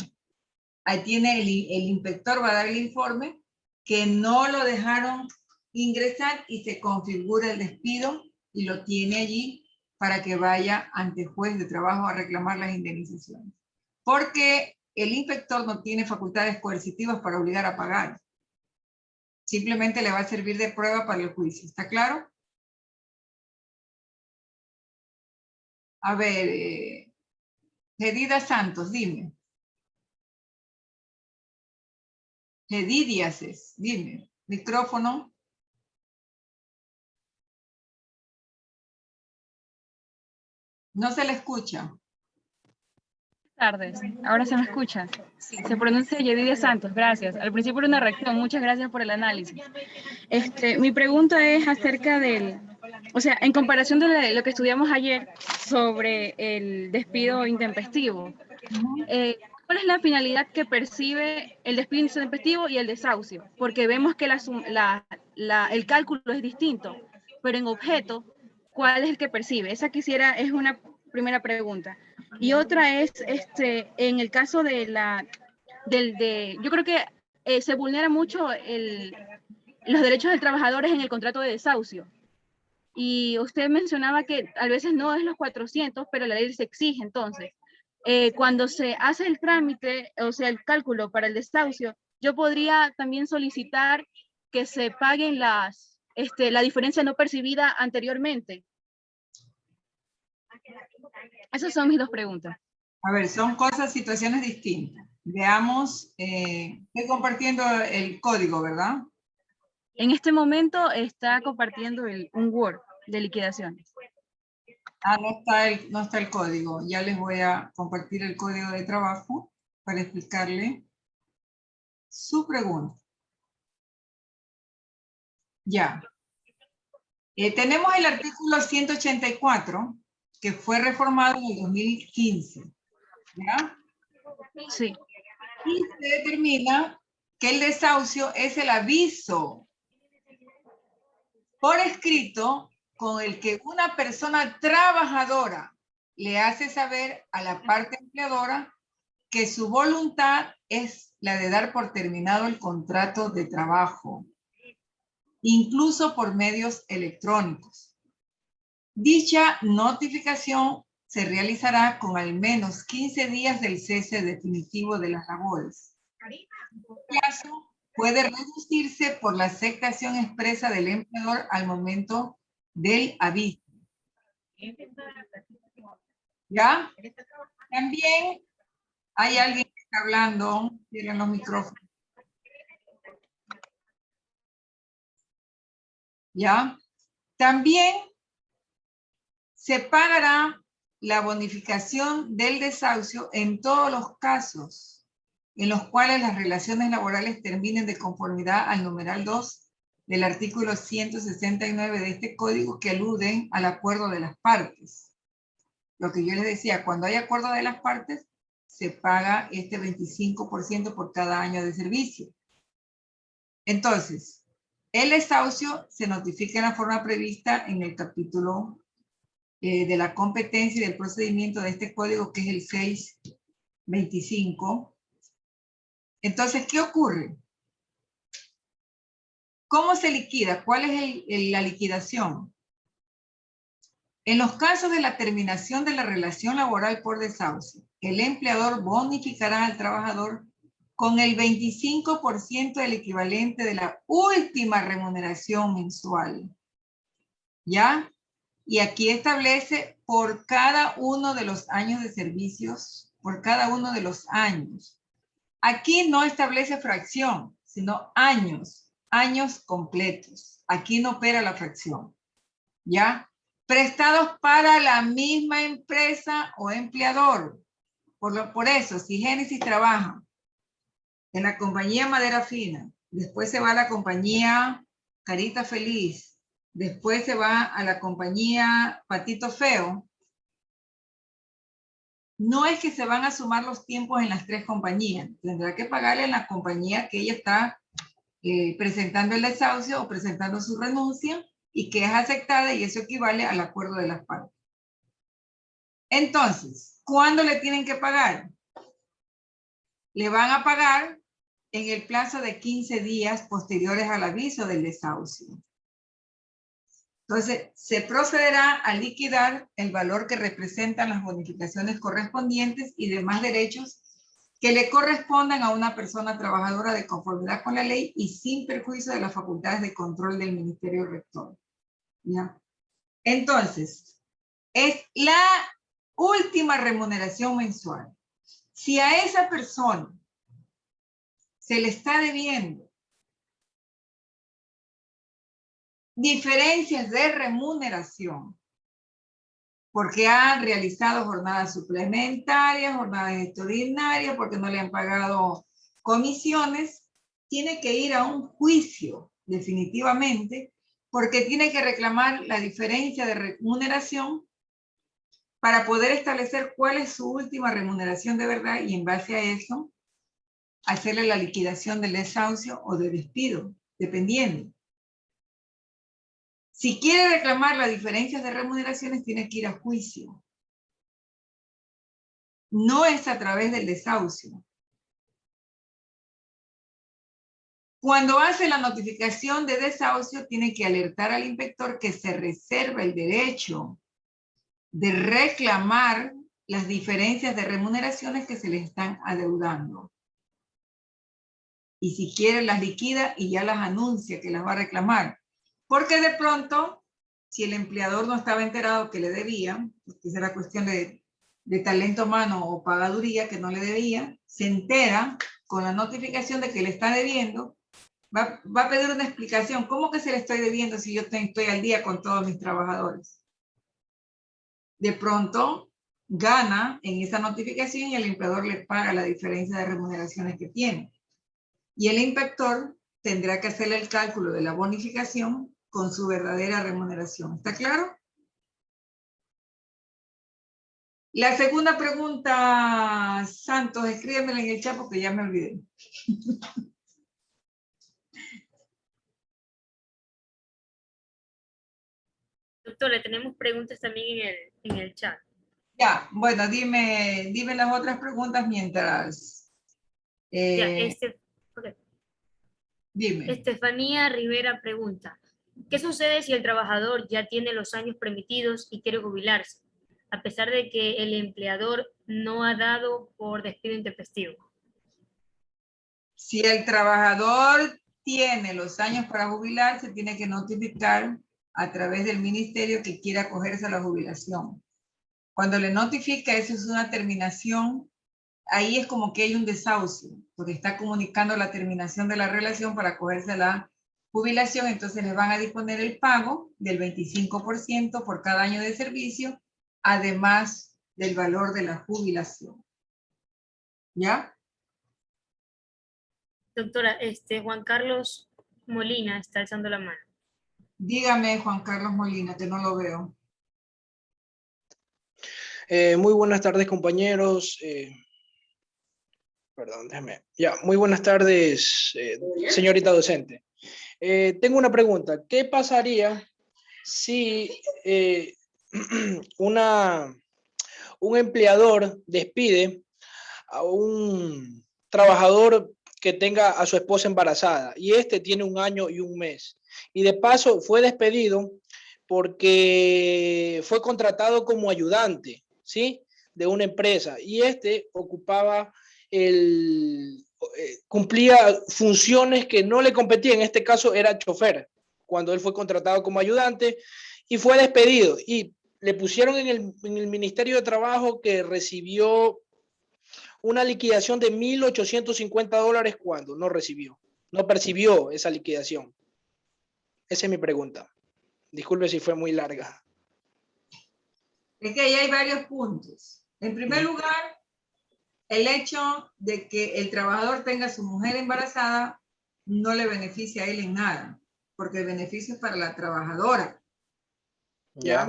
Ahí tiene el inspector, va a dar el informe que no lo dejaron ingresar y se configura el despido y lo tiene allí para que vaya ante el juez de trabajo a reclamar las indemnizaciones. Porque el inspector no tiene facultades coercitivas para obligar a pagar. Simplemente le va a servir de prueba para el juicio. ¿Está claro? A ver, Gedida Santos, dime. Gedidiases, dime. Micrófono. No se le escucha. Buenas tardes, ahora se me escucha. Se pronuncia Yedidia Santos, gracias. Al principio era una reacción, muchas gracias por el análisis. Mi pregunta es acerca o sea, en comparación de lo que estudiamos ayer sobre el despido intempestivo, ¿cuál es la finalidad que percibe el despido intempestivo y el desahucio? Porque vemos que el cálculo es distinto, pero en objeto, ¿cuál es el que percibe? Esa es una primera pregunta. Y otra es, en el caso de yo creo que se vulnera mucho los derechos del trabajador en el contrato de desahucio. Y usted mencionaba que a veces no es los 400, pero la ley se exige. Entonces, cuando se hace el trámite, o sea, el cálculo para el desahucio, yo podría también solicitar que se paguen la diferencia no percibida anteriormente. Esas son mis dos preguntas. A ver, son cosas, situaciones distintas. Veamos, estoy compartiendo el código, ¿verdad? En este momento está compartiendo un Word de liquidaciones. Ah, no está el código. Ya les voy a compartir el código de trabajo para explicarle su pregunta. Ya. Tenemos el artículo 184, que fue reformado en el 2015. ¿Ya? Sí. Y se determina que el desahucio es el aviso por escrito con el que una persona trabajadora le hace saber a la parte empleadora que su voluntad es la de dar por terminado el contrato de trabajo, incluso por medios electrónicos. Dicha notificación se realizará con al menos 15 días del cese definitivo de las labores. El plazo puede reducirse por la aceptación expresa del empleador al momento del aviso. ¿Ya? También hay alguien que está hablando. Cierren los micrófonos. ¿Ya? También se pagará la bonificación del desahucio en todos los casos en los cuales las relaciones laborales terminen de conformidad al numeral 2 del artículo 169 de este código, que aluden al acuerdo de las partes. Lo que yo les decía, cuando hay acuerdo de las partes, se paga este 25% por cada año de servicio. Entonces, el desahucio se notifica en la forma prevista en el capítulo de la competencia y del procedimiento de este código, que es el 625. Entonces, ¿qué ocurre? ¿Cómo se liquida? ¿Cuál es la liquidación? En los casos de la terminación de la relación laboral por desahucio, el empleador bonificará al trabajador con el 25% del equivalente de la última remuneración mensual. ¿Ya? Y aquí establece por cada uno de los años de servicios, por cada uno de los años. Aquí no establece fracción, sino años, años completos. Aquí no opera la fracción. ¿Ya? Prestados para la misma empresa o empleador. Por eso, si Génesis trabaja en la compañía Madera Fina, después se va a la compañía Carita Feliz, después se va a la compañía Patito Feo, no es que se van a sumar los tiempos en las tres compañías. Tendrá que pagarle en la compañía que ella está presentando el desahucio o presentando su renuncia y que es aceptada, y eso equivale al acuerdo de las partes. Entonces, ¿cuándo le tienen que pagar? Le van a pagar en el plazo de 15 días posteriores al aviso del desahucio. Entonces, se procederá a liquidar el valor que representan las bonificaciones correspondientes y demás derechos que le correspondan a una persona trabajadora de conformidad con la ley y sin perjuicio de las facultades de control del Ministerio Rector. ¿Ya? Entonces, es la última remuneración mensual. Si a esa persona se le está debiendo diferencias de remuneración, porque han realizado jornadas suplementarias, jornadas extraordinarias, porque no le han pagado comisiones, tiene que ir a un juicio definitivamente, porque tiene que reclamar la diferencia de remuneración para poder establecer cuál es su última remuneración de verdad, y en base a eso hacerle la liquidación del desahucio o de despido, dependiendo. Si quiere reclamar las diferencias de remuneraciones, tiene que ir a juicio. No es a través del desahucio. Cuando hace la notificación de desahucio, tiene que alertar al inspector que se reserva el derecho de reclamar las diferencias de remuneraciones que se le están adeudando. Y si quiere las liquida y ya las anuncia que las va a reclamar. Porque de pronto, si el empleador no estaba enterado que le debía, porque esa era cuestión de talento humano o pagaduría que no le debía, se entera con la notificación de que le está debiendo, va a pedir una explicación. ¿Cómo que se le estoy debiendo si yo estoy al día con todos mis trabajadores? De pronto gana en esa notificación y el empleador le paga la diferencia de remuneraciones que tiene. Y el inspector tendrá que hacerle el cálculo de la bonificación con su verdadera remuneración. ¿Está claro? La segunda pregunta, Santos, escríbemela en el chat porque ya me olvidé. Doctora, tenemos preguntas también en el chat. Ya, bueno, dime las otras preguntas mientras... Ya, ok. Dime. Estefanía Rivera pregunta, ¿qué sucede si el trabajador ya tiene los años permitidos y quiere jubilarse, a pesar de que el empleador no ha dado por despido intempestivo? Si el trabajador tiene los años para jubilarse, tiene que notificar a través del ministerio que quiere acogerse a la jubilación. Cuando le notifica, eso es una terminación, ahí es como que hay un desahucio, porque está comunicando la terminación de la relación para acogerse a la jubilación, entonces le van a disponer el pago del 25% por cada año de servicio, además del valor de la jubilación. ¿Ya? Doctora, Juan Carlos Molina está alzando la mano. Dígame, Juan Carlos Molina, que no lo veo. Muy buenas tardes, compañeros. Perdón, déjame. Ya, muy buenas tardes, señorita docente. Tengo una pregunta. ¿Qué pasaría si un empleador despide a un trabajador que tenga a su esposa embarazada y este tiene 1 año y 1 mes? Y de paso fue despedido porque fue contratado como ayudante, ¿sí? De una empresa y este ocupaba cumplía funciones que no le competían, en este caso era chofer, cuando él fue contratado como ayudante y fue despedido y le pusieron en el Ministerio de Trabajo que recibió una liquidación de $1,850 cuando no percibió esa liquidación. Esa es mi pregunta. Disculpe si fue muy larga. Es que ahí hay varios puntos. En primer lugar, el hecho de que el trabajador tenga a su mujer embarazada no le beneficia a él en nada, porque el beneficio es para la trabajadora. Ya.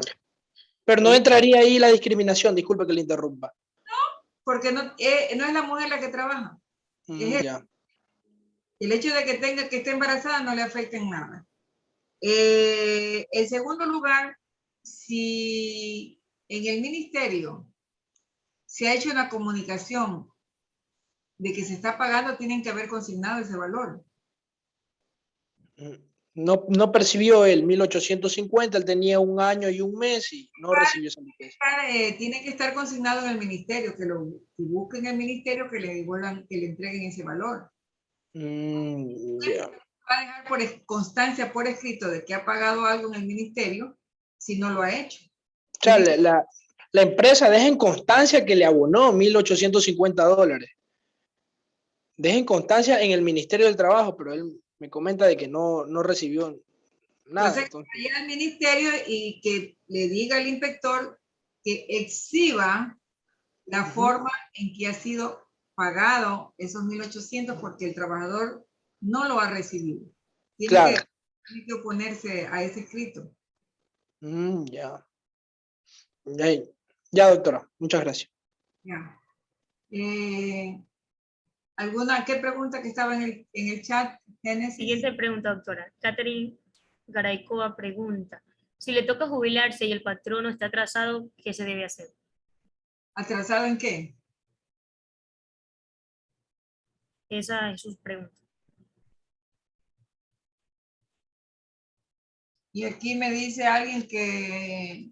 Pero no entraría ahí la discriminación, disculpe que le interrumpa. Porque no es la mujer la que trabaja. Ya. El hecho de que esté embarazada no le afecta en nada. En segundo lugar, si en el ministerio se ha hecho una comunicación de que se está pagando, tienen que haber consignado ese valor. No percibió el 1,850, él tenía 1 año y 1 mes y no recibió esa liquidación. Tiene que estar consignado en el ministerio, que busquen en el ministerio, que le devuelvan, que le entreguen ese valor. Ya. Va a dejar por constancia, por escrito, de que ha pagado algo en el ministerio, si no lo ha hecho. O sea, la empresa deja en constancia que le abonó $1,850. Deja en constancia en el Ministerio del Trabajo, pero él me comenta de que no recibió nada. Entonces, vaya al ministerio y que le diga al inspector que exhiba la forma en que ha sido pagado esos 1,800 porque el trabajador no lo ha recibido. Tiene que oponerse a ese escrito. Ya. Ya, doctora. Muchas gracias. Ya. ¿Qué pregunta que estaba en el chat, Génesis? Siguiente pregunta, doctora. Catherine Garaycoa pregunta, si le toca jubilarse y el patrono está atrasado, ¿qué se debe hacer? ¿Atrasado en qué? Esa es su pregunta. Y aquí me dice alguien que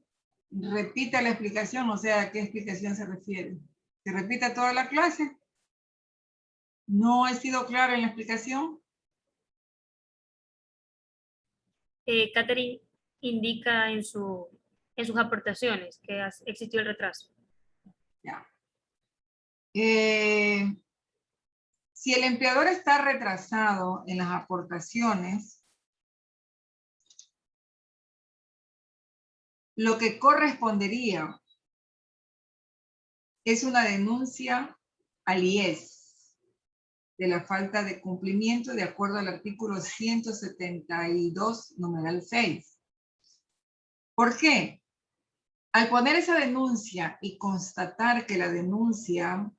repita la explicación, o sea, ¿a qué explicación se refiere? ¿Se repita toda la clase? ¿No he sido clara en la explicación? Catherine indica en sus aportaciones que existió el retraso. Ya. Si el empleador está retrasado en las aportaciones, lo que correspondería es una denuncia al IES de la falta de cumplimiento de acuerdo al artículo 172, numeral 6. ¿Por qué? Al poner esa denuncia y constatar que la denuncia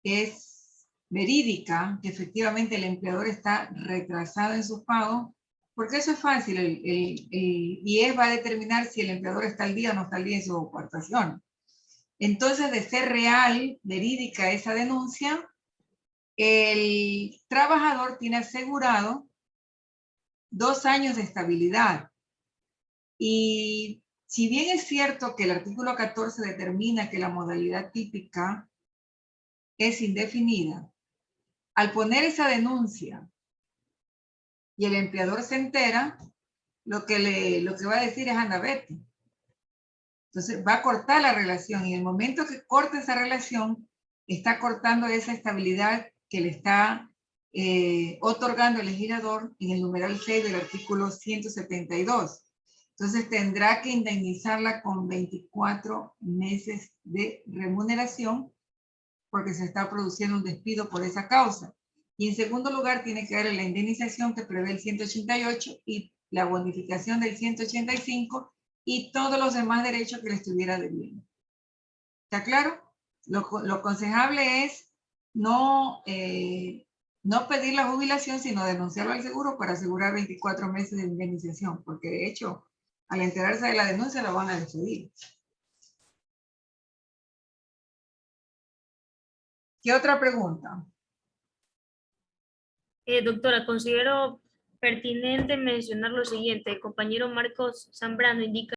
es verídica, que efectivamente el empleador está retrasado en sus pagos, porque eso es fácil, el IES va a determinar si el empleador está al día o no está al día en su aportación. Entonces, de ser real, verídica esa denuncia, el trabajador tiene asegurado 2 años de estabilidad. Y si bien es cierto que el artículo 14 determina que la modalidad típica es indefinida, al poner esa denuncia y el empleador se entera, lo que va a decir es anda, vete. Entonces va a cortar la relación y en el momento que corta esa relación, está cortando esa estabilidad que le está otorgando el legislador en el numeral 6 del artículo 172. Entonces tendrá que indemnizarla con 24 meses de remuneración porque se está produciendo un despido por esa causa. Y en segundo lugar tiene que darle la indemnización que prevé el 188 y la bonificación del 185 y todos los demás derechos que le estuviera debiendo. ¿Está claro? Lo aconsejable es no pedir la jubilación, sino denunciarlo al seguro para asegurar 24 meses de indemnización, porque de hecho, al enterarse de la denuncia, lo van a despedir. ¿Qué otra pregunta? Doctora, considero pertinente mencionar lo siguiente. El compañero Marcos Zambrano indica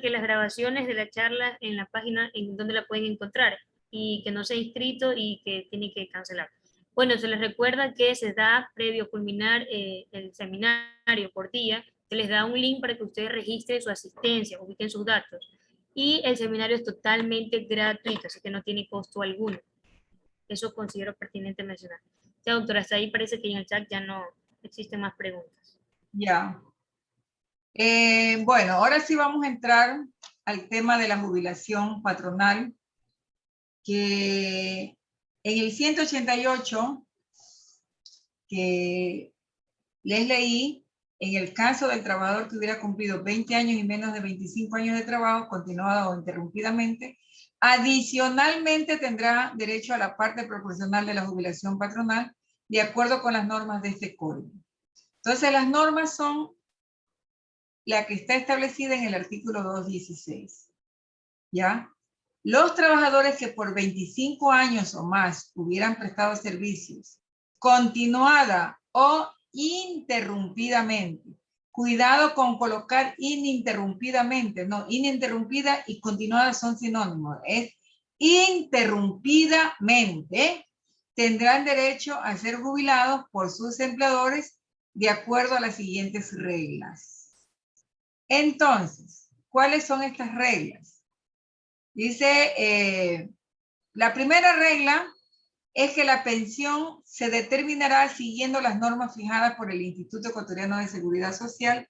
que las grabaciones de la charla en la página en donde la pueden encontrar y que no se ha inscrito y que tiene que cancelar. Bueno, se les recuerda que se da, previo culminar el seminario por día, se les da un link para que ustedes registren su asistencia, ubiquen sus datos. Y el seminario es totalmente gratuito, así que no tiene costo alguno. Eso considero pertinente mencionar. Ya, doctora, hasta ahí parece que en el chat ya no existen más preguntas. Ya. Bueno, ahora sí vamos a entrar al tema de la jubilación patronal, que en el 188 que les leí, en el caso del trabajador que hubiera cumplido 20 años y menos de 25 años de trabajo, continuado o interrumpidamente, adicionalmente tendrá derecho a la parte proporcional de la jubilación patronal de acuerdo con las normas de este código. Entonces, las normas son la que está establecida en el artículo 216. ¿Ya? Los trabajadores que por 25 años o más hubieran prestado servicios continuada o interrumpidamente. Cuidado con colocar ininterrumpidamente. No, ininterrumpida y continuada son sinónimos. Es interrumpidamente. Tendrán derecho a ser jubilados por sus empleadores de acuerdo a las siguientes reglas. Entonces, ¿cuáles son estas reglas? Dice, la primera regla es que la pensión se determinará siguiendo las normas fijadas por el Instituto Ecuatoriano de Seguridad Social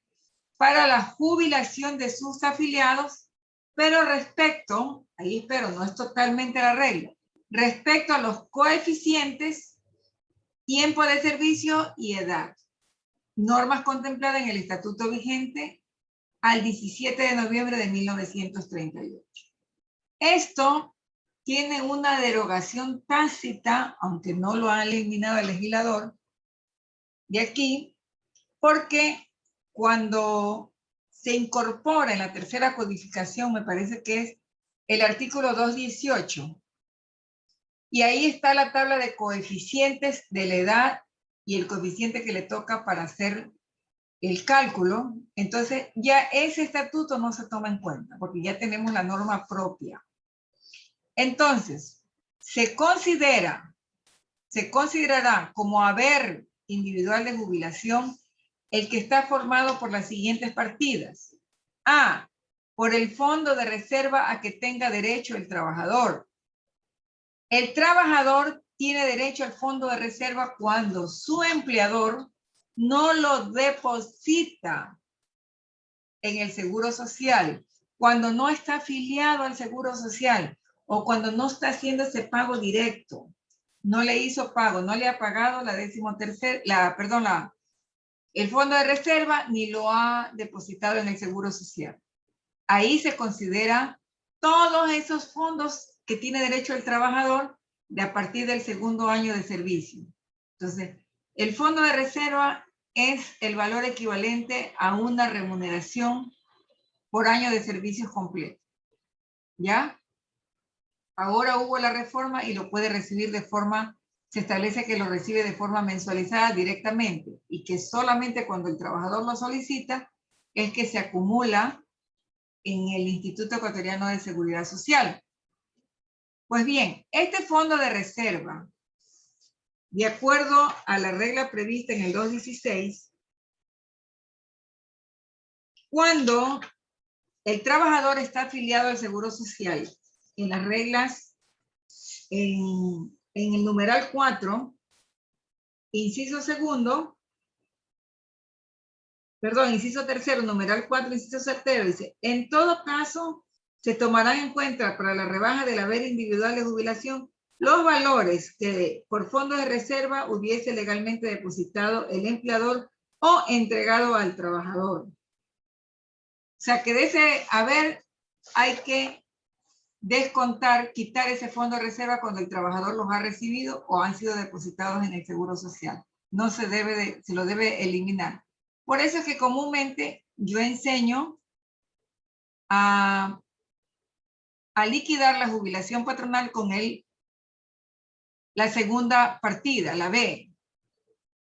para la jubilación de sus afiliados, pero respecto, ahí espero, no es totalmente la regla, respecto a los coeficientes, tiempo de servicio y edad. Normas contempladas en el estatuto vigente al 17 de noviembre de 1938. Esto tiene una derogación tácita, aunque no lo ha eliminado el legislador, de aquí, porque cuando se incorpora en la tercera codificación, me parece que es el artículo 218, y ahí está la tabla de coeficientes de la edad y el coeficiente que le toca para hacer el cálculo, entonces ya ese estatuto no se toma en cuenta, porque ya tenemos la norma propia. Entonces, se considerará como haber individual de jubilación el que está formado por las siguientes partidas. A, por el fondo de reserva a que tenga derecho el trabajador. El trabajador tiene derecho al fondo de reserva cuando su empleador no lo deposita en el Seguro Social, cuando no está afiliado al Seguro Social o cuando no está haciendo ese pago directo. No le hizo pago, no le ha pagado el fondo de reserva ni lo ha depositado en el Seguro Social. Ahí se considera todos esos fondos que tiene derecho el trabajador de a partir del segundo año de servicio. Entonces, el fondo de reserva es el valor equivalente a una remuneración por año de servicios completo. ¿Ya? Ahora hubo la reforma y lo puede recibir se establece que lo recibe de forma mensualizada directamente y que solamente cuando el trabajador lo solicita es que se acumula en el Instituto Ecuatoriano de Seguridad Social. Pues bien, este fondo de reserva, de acuerdo a la regla prevista en el 216, cuando el trabajador está afiliado al Seguro Social, en las reglas, en el numeral 4, inciso tercero, numeral 4, inciso tercero, dice, en todo caso, se tomarán en cuenta para la rebaja del haber individual de jubilación los valores que por fondo de reserva hubiese legalmente depositado el empleador o entregado al trabajador. O sea, que de ese haber hay que descontar, quitar ese fondo de reserva cuando el trabajador los ha recibido o han sido depositados en el Seguro Social. No se lo debe eliminar. Por eso es que comúnmente yo enseño a liquidar la jubilación patronal con la segunda partida, la B,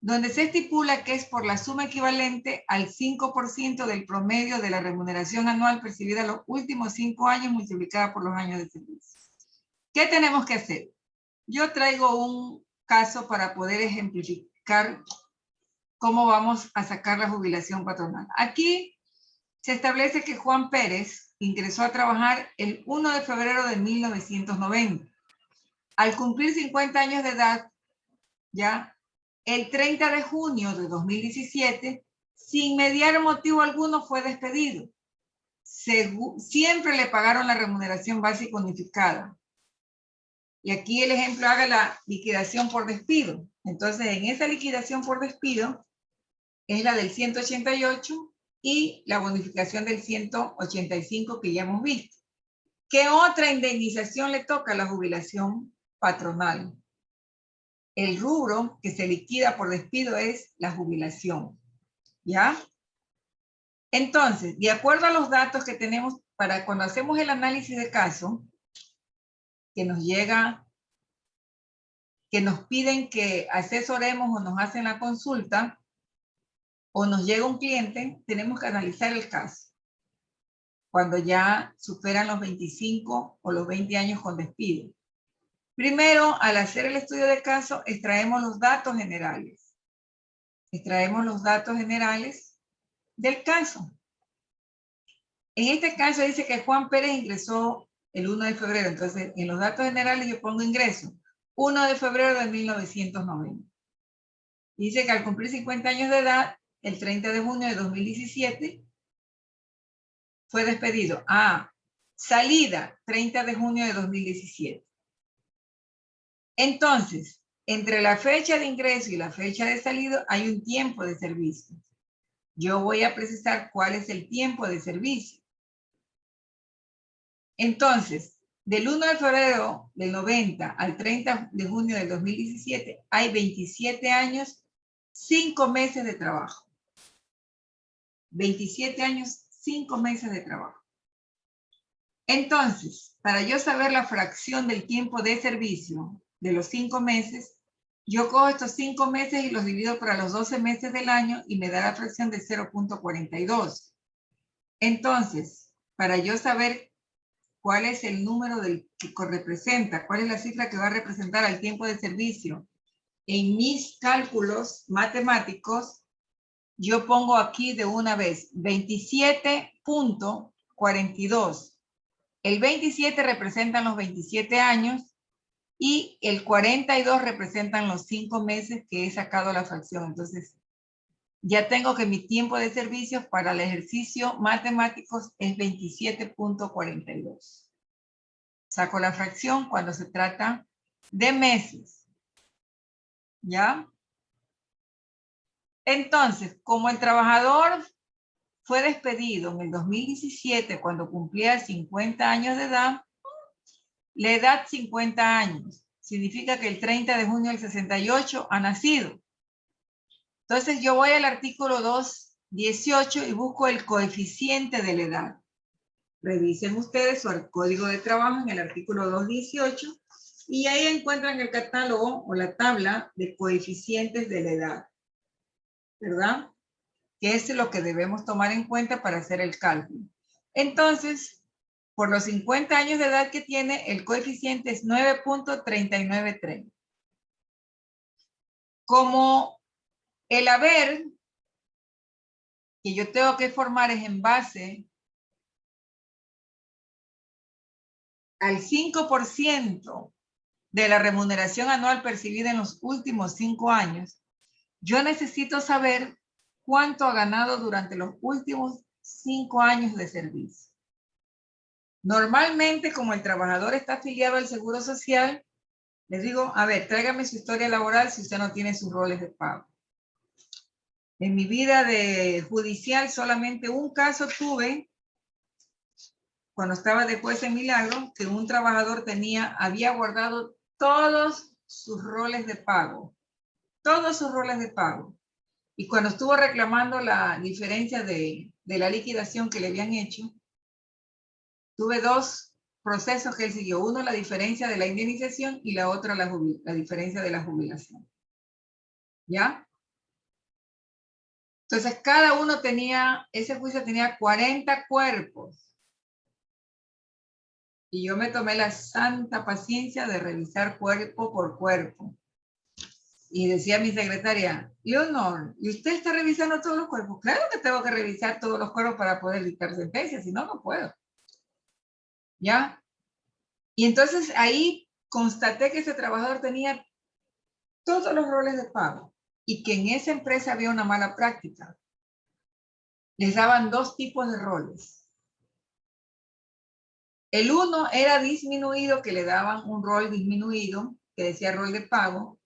donde se estipula que es por la suma equivalente al 5% del promedio de la remuneración anual percibida los últimos 5 años multiplicada por los años de servicio. ¿Qué tenemos que hacer? Yo traigo un caso para poder ejemplificar cómo vamos a sacar la jubilación patronal. Aquí se establece que Juan Pérez ingresó a trabajar el 1 de febrero de 1990. Al cumplir 50 años de edad, ya el 30 de junio de 2017, sin mediar motivo alguno, fue despedido. Siempre le pagaron la remuneración básica unificada. Y aquí el ejemplo haga la liquidación por despido. Entonces, en esa liquidación por despido es la del 188 y la bonificación del 185 que ya hemos visto. ¿Qué otra indemnización le toca a la jubilación patronal? El rubro que se liquida por despido es la jubilación. ¿Ya? Entonces, de acuerdo a los datos que tenemos para cuando hacemos el análisis de caso, que nos llega, que nos piden que asesoremos o nos hacen la consulta, o nos llega un cliente, tenemos que analizar el caso. Cuando ya superan los 25 o los 20 años con despido. Primero, al hacer el estudio de caso, extraemos los datos generales. Extraemos los datos generales del caso. En este caso dice que Juan Pérez ingresó el 1 de febrero. Entonces, en los datos generales yo pongo ingreso. 1 de febrero de 1990. Dice que al cumplir 50 años de edad, el 30 de junio de 2017, fue despedido. Salida, 30 de junio de 2017. Entonces, entre la fecha de ingreso y la fecha de salida hay un tiempo de servicio. Yo voy a precisar cuál es el tiempo de servicio. Entonces, del 1 de febrero del 90 al 30 de junio del 2017, hay 27 años, 5 meses de trabajo. 27 años, 5 meses de trabajo. Entonces, para yo saber la fracción del tiempo de servicio de los 5 meses, yo cojo estos 5 meses y los divido para los 12 meses del año y me da la fracción de 0.42. Entonces, para yo saber cuál es el número que representa, cuál es la cifra que va a representar al tiempo de servicio en mis cálculos matemáticos, yo pongo aquí de una vez 27.42. El 27 representan los 27 años y el 42 representan los 5 meses que he sacado la fracción. Entonces, ya tengo que mi tiempo de servicio para el ejercicio matemáticos es 27.42. Saco la fracción cuando se trata de meses. ¿Ya? Entonces, como el trabajador fue despedido en el 2017 cuando cumplía 50 años de edad, la edad 50 años significa que el 30 de junio del 68 ha nacido. Entonces yo voy al artículo 218 y busco el coeficiente de la edad. Revisen ustedes su código de trabajo en el artículo 218 y ahí encuentran el catálogo o la tabla de coeficientes de la edad, ¿verdad? Que es lo que debemos tomar en cuenta para hacer el cálculo. Entonces, por los 50 años de edad que tiene, el coeficiente es 9.3930. Como el haber que yo tengo que formar es en base al 5% de la remuneración anual percibida en los últimos 5 años, yo necesito saber cuánto ha ganado durante los últimos 5 años de servicio. Normalmente, como el trabajador está afiliado al Seguro Social, les digo, a ver, tráigame su historia laboral si usted no tiene sus roles de pago. En mi vida de judicial solamente un caso tuve, cuando estaba de juez en Milagro, que un trabajador había guardado todos sus roles de pago. Todos sus roles de pago. Y cuando estuvo reclamando la diferencia de la liquidación que le habían hecho, tuve 2 procesos que él siguió. Uno, la diferencia de la indemnización y la otra, la diferencia de la jubilación. ¿Ya? Entonces, cada uno ese juicio tenía 40 cuerpos. Y yo me tomé la santa paciencia de revisar cuerpo por cuerpo. Y decía mi secretaria, Leonor, ¿y usted está revisando todos los cuerpos? Claro que tengo que revisar todos los cuerpos para poder dictar sentencia, si no, no puedo. ¿Ya? Y entonces ahí constaté que ese trabajador tenía todos los roles de pago y que en esa empresa había una mala práctica. Les daban 2 tipos de roles. El uno era disminuido, que le daban un rol disminuido, que decía rol de pago,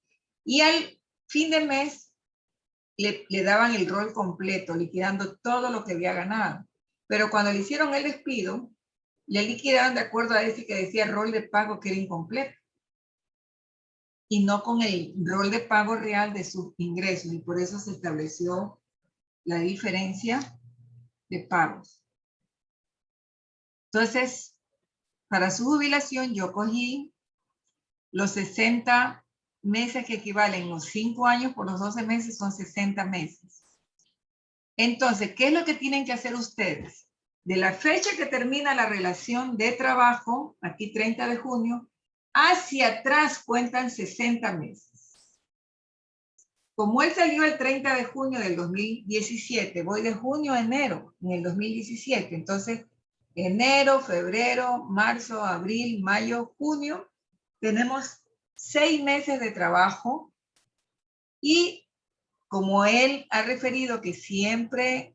y al fin de mes le daban el rol completo, liquidando todo lo que había ganado. Pero cuando le hicieron el despido, le liquidaron de acuerdo a ese que decía rol de pago que era incompleto. Y no con el rol de pago real de sus ingresos. Y por eso se estableció la diferencia de pagos. Entonces, para su jubilación yo cogí los 60 meses que equivalen los 5 años por los 12 meses, son 60 meses. Entonces, ¿qué es lo que tienen que hacer ustedes? De la fecha que termina la relación de trabajo, aquí 30 de junio, hacia atrás cuentan 60 meses. Como él salió el 30 de junio del 2017, voy de junio a enero en el 2017. Entonces, enero, febrero, marzo, abril, mayo, junio, tenemos 6 meses de trabajo y como él ha referido que siempre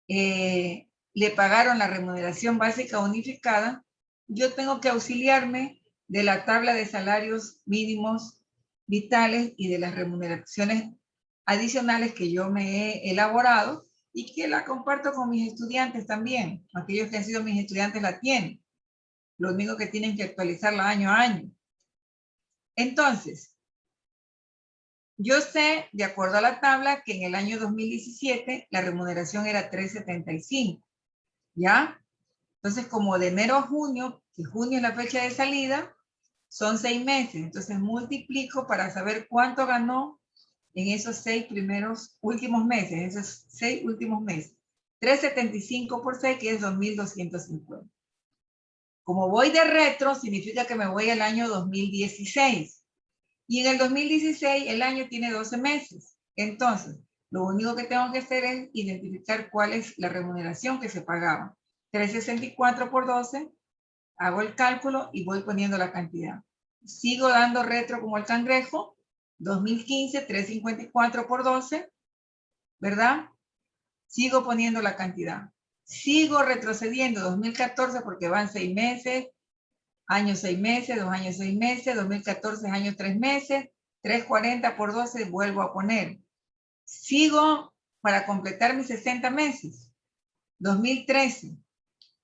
le pagaron la remuneración básica unificada, yo tengo que auxiliarme de la tabla de salarios mínimos vitales y de las remuneraciones adicionales que yo me he elaborado y que la comparto con mis estudiantes también. Aquellos que han sido mis estudiantes la tienen. Lo único que tienen que actualizarla año a año. Entonces, Yo sé, de acuerdo a la tabla, que en el año 2017 la remuneración era 3.75, ¿ya? Entonces, como de enero a junio, que junio es la fecha de salida, son 6 meses. Entonces, multiplico para saber cuánto ganó en esos 6 últimos meses, esos 6 últimos meses. 3.75 por 6, que es 2.250. Como voy de retro, significa que me voy al año 2016. Y en el 2016 el año tiene 12 meses. Entonces, lo único que tengo que hacer es identificar cuál es la remuneración que se pagaba. 364 por 12, hago el cálculo y voy poniendo la cantidad. Sigo dando retro como el cangrejo. 2015, 354 por 12, ¿verdad? Sigo poniendo la cantidad. Sigo retrocediendo 2014 porque van 6 meses, año 6 meses, 2 años 6 meses, 2014 año 3 meses, 340 por 12 vuelvo a poner. Sigo para completar mis 60 meses. 2013,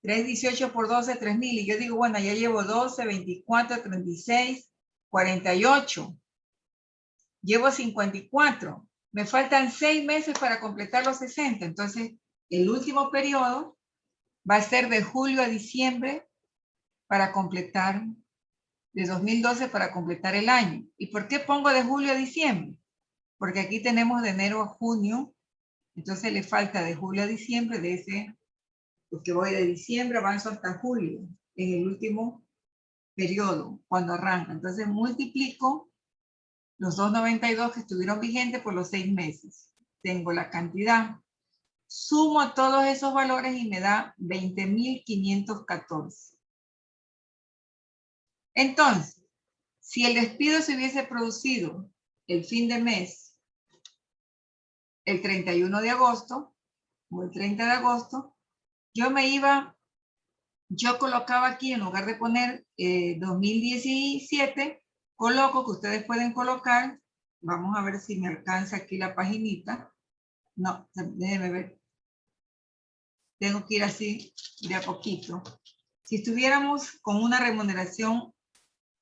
318 por 12, 3.000. Y yo digo, bueno, ya llevo 12, 24, 36, 48. Llevo 54. Me faltan 6 meses para completar los 60. Entonces, el último periodo va a ser de julio a diciembre para completar, de 2012 para completar el año. ¿Y por qué pongo de julio a diciembre? Porque aquí tenemos de enero a junio, entonces le falta de julio a diciembre, de ese, porque voy de diciembre, avanzo hasta julio, en el último periodo, cuando arranca. Entonces multiplico los 2.92 que estuvieron vigentes por los 6 meses. Tengo la cantidad. Sumo todos esos valores y me da 20.514. Entonces, si el despido se hubiese producido el fin de mes, el 31 de agosto, o el 30 de agosto, yo colocaba aquí, en lugar de poner 2017, coloco que ustedes pueden colocar, vamos a ver si me alcanza aquí la paginita. No, déjenme ver. Tengo que ir así de a poquito. Si estuviéramos con una remuneración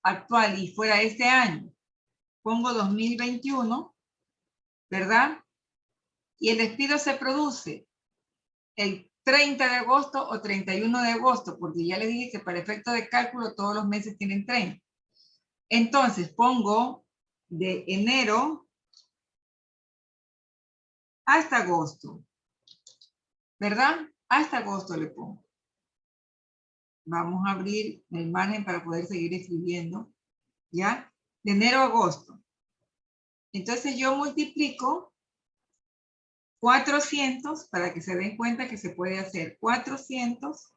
actual y fuera este año, pongo 2021, ¿verdad? Y el despido se produce el 30 de agosto o 31 de agosto, porque ya les dije que para efecto de cálculo todos los meses tienen 30. Entonces pongo de enero hasta agosto, ¿verdad? Hasta agosto le pongo. Vamos a abrir el margen para poder seguir escribiendo, ¿ya? De enero a agosto. Entonces yo multiplico 400 para que se den cuenta que se puede hacer 400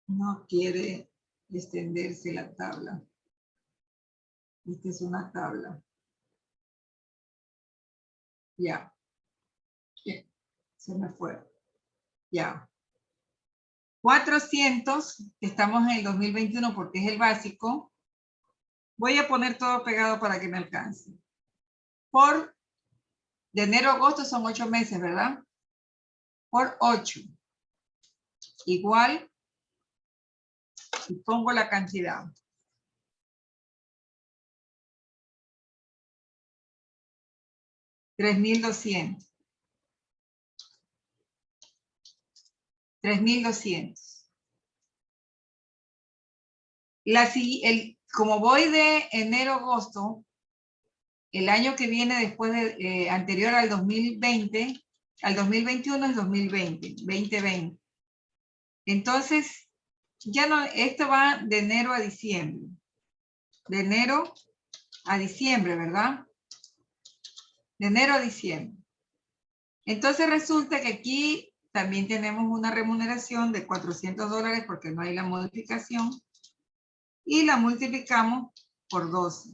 no quiere extenderse la tabla. Esta es una tabla. Ya. Se me fue. Ya. 400, estamos en el 2021 porque es el básico. Voy a poner todo pegado para que me alcance. Por de enero a agosto son 8 meses, ¿verdad? Por 8. Igual, y pongo la cantidad. 3.200. 3.200. Como voy de enero a agosto, el año que viene después de, anterior al 2020, al 2021 es 2020, 2020. Entonces, ya no, esto va de enero a diciembre. De enero a diciembre, ¿verdad? De enero a diciembre. Entonces resulta que aquí también tenemos una remuneración de $400 porque no hay la modificación. Y la multiplicamos por 12.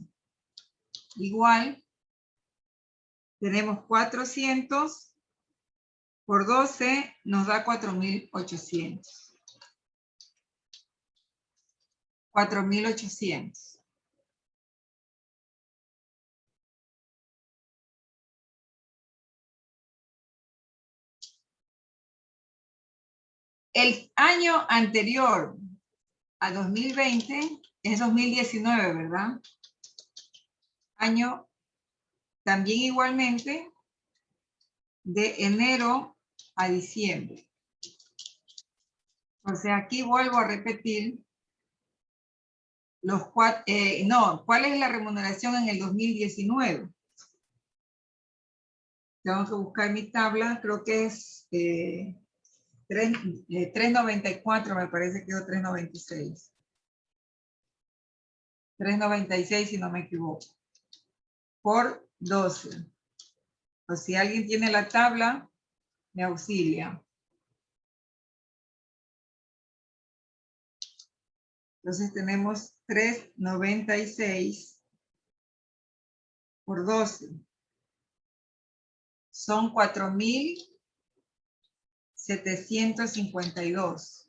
Igual, tenemos 400 por 12 nos da 4.800. 4.800. El año anterior a 2020 es 2019, ¿verdad? Año también igualmente de enero a diciembre. O sea, aquí vuelvo a repetir los cuatro, ¿cuál es la remuneración en el 2019? Tengo que buscar mi tabla, creo que es 3.94, me parece que es 3.96. 3.96 si no me equivoco. Por 12. O si alguien tiene la tabla, me auxilia. Entonces tenemos 3.96 por 12. Son 4.752.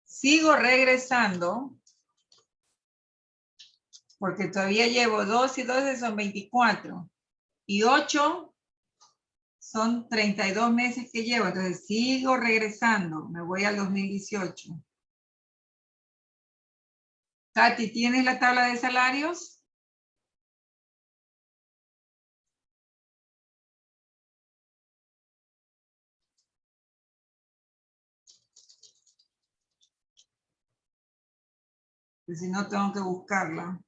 Sigo regresando porque todavía llevo 2 y 12 son 24 y 8 son 32 meses que llevo. Entonces sigo regresando, me voy al 2018. Tati, ¿tienes la tabla de salarios? Pues si no, tengo que buscarla.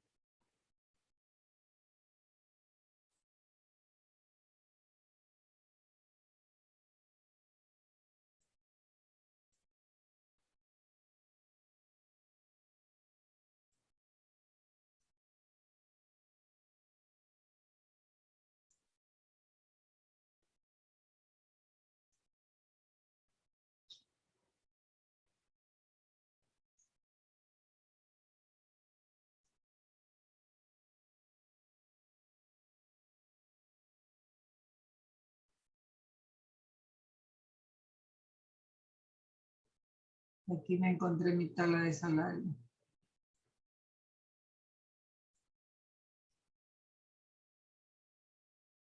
Aquí me encontré mi tabla de salario.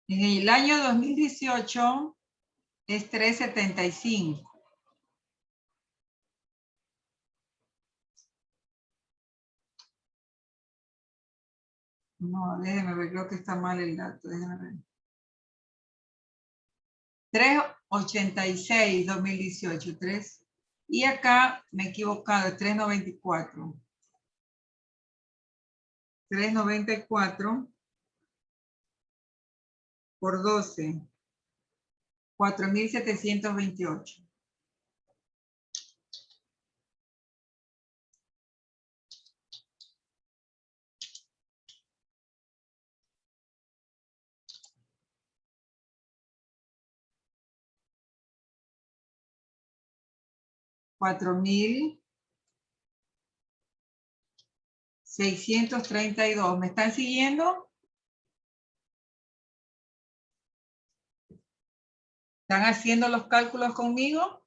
En el año 2018 es 3.75. No, déjeme ver, creo que está mal el dato, déjeme ver. 3.86 2018, 3. Y acá me he equivocado, 3.94. 3.94 por 12. 4.728. $4.632. ¿Me están siguiendo? ¿Están haciendo los cálculos conmigo?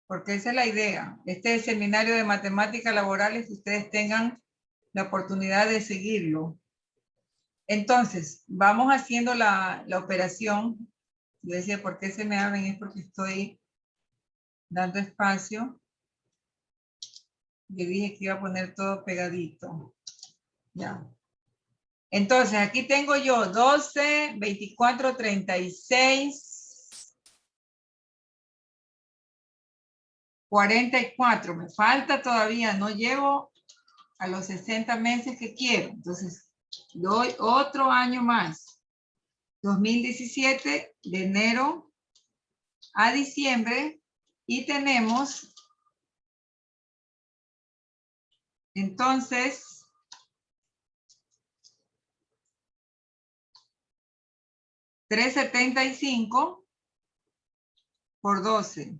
Porque esa es la idea. Este es el seminario de matemáticas laborales, que ustedes tengan la oportunidad de seguirlo. Entonces, vamos haciendo la operación. Yo decía, ¿por qué se me abren? Es porque estoy dando espacio. Yo dije que iba a poner todo pegadito. Ya. Entonces, aquí tengo yo 12, 24, 36, 44. Me falta todavía, no llego a los 60 meses que quiero. Entonces, doy otro año más. 2017, de enero a diciembre. Y tenemos, entonces, 3.75 por 12.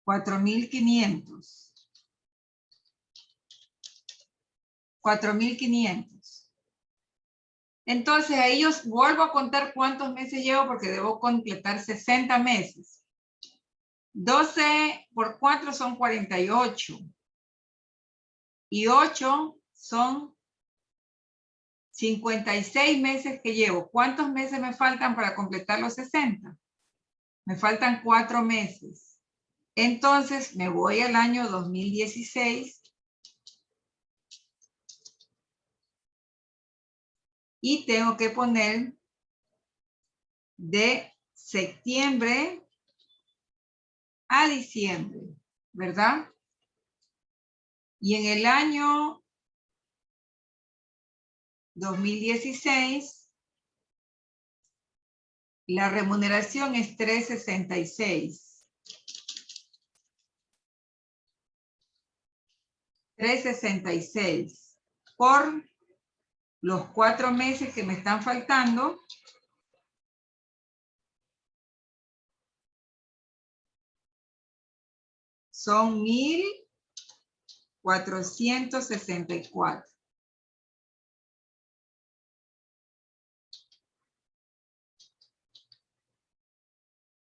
$4.500. 4.500. Entonces ahí yo vuelvo a contar cuántos meses llevo porque debo completar 60 meses. 12 por 4 son 48. Y 8 son 56 meses que llevo. ¿Cuántos meses me faltan para completar los 60? Me faltan 4 meses. Entonces me voy al año 2016 y tengo que poner de septiembre a diciembre, ¿verdad? Y en el año 2016, la remuneración es 366. 366 por los 4 meses que me están faltando. Son 1,464.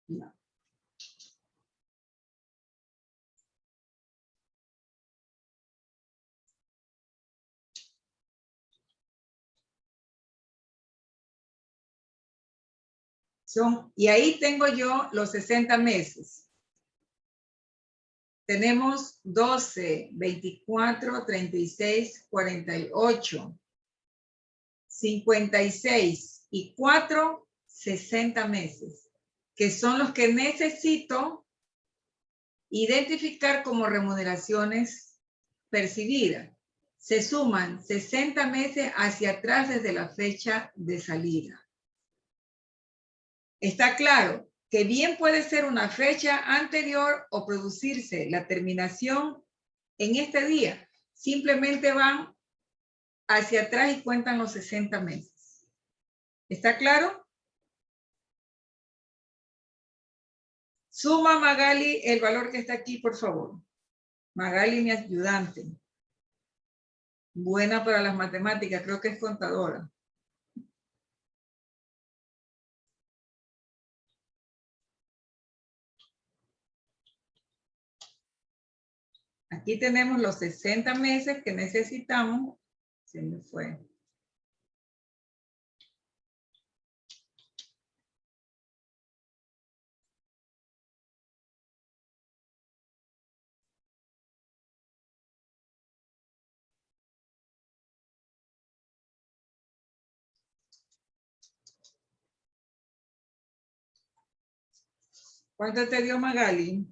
No. Y ahí tengo yo los 60 meses. Tenemos 12, 24, 36, 48, 56 y 4, 60 meses, que son los que necesito identificar como remuneraciones percibidas. Se suman 60 meses hacia atrás desde la fecha de salida. Está claro que bien puede ser una fecha anterior o producirse la terminación en este día. Simplemente van hacia atrás y cuentan los 60 meses. ¿Está claro? Suma, Magali, el valor que está aquí, por favor. Magali, mi ayudante. Buena para las matemáticas, creo que es contadora. Aquí tenemos los 60 meses que necesitamos. Se me fue. ¿Cuánto te dio Magali?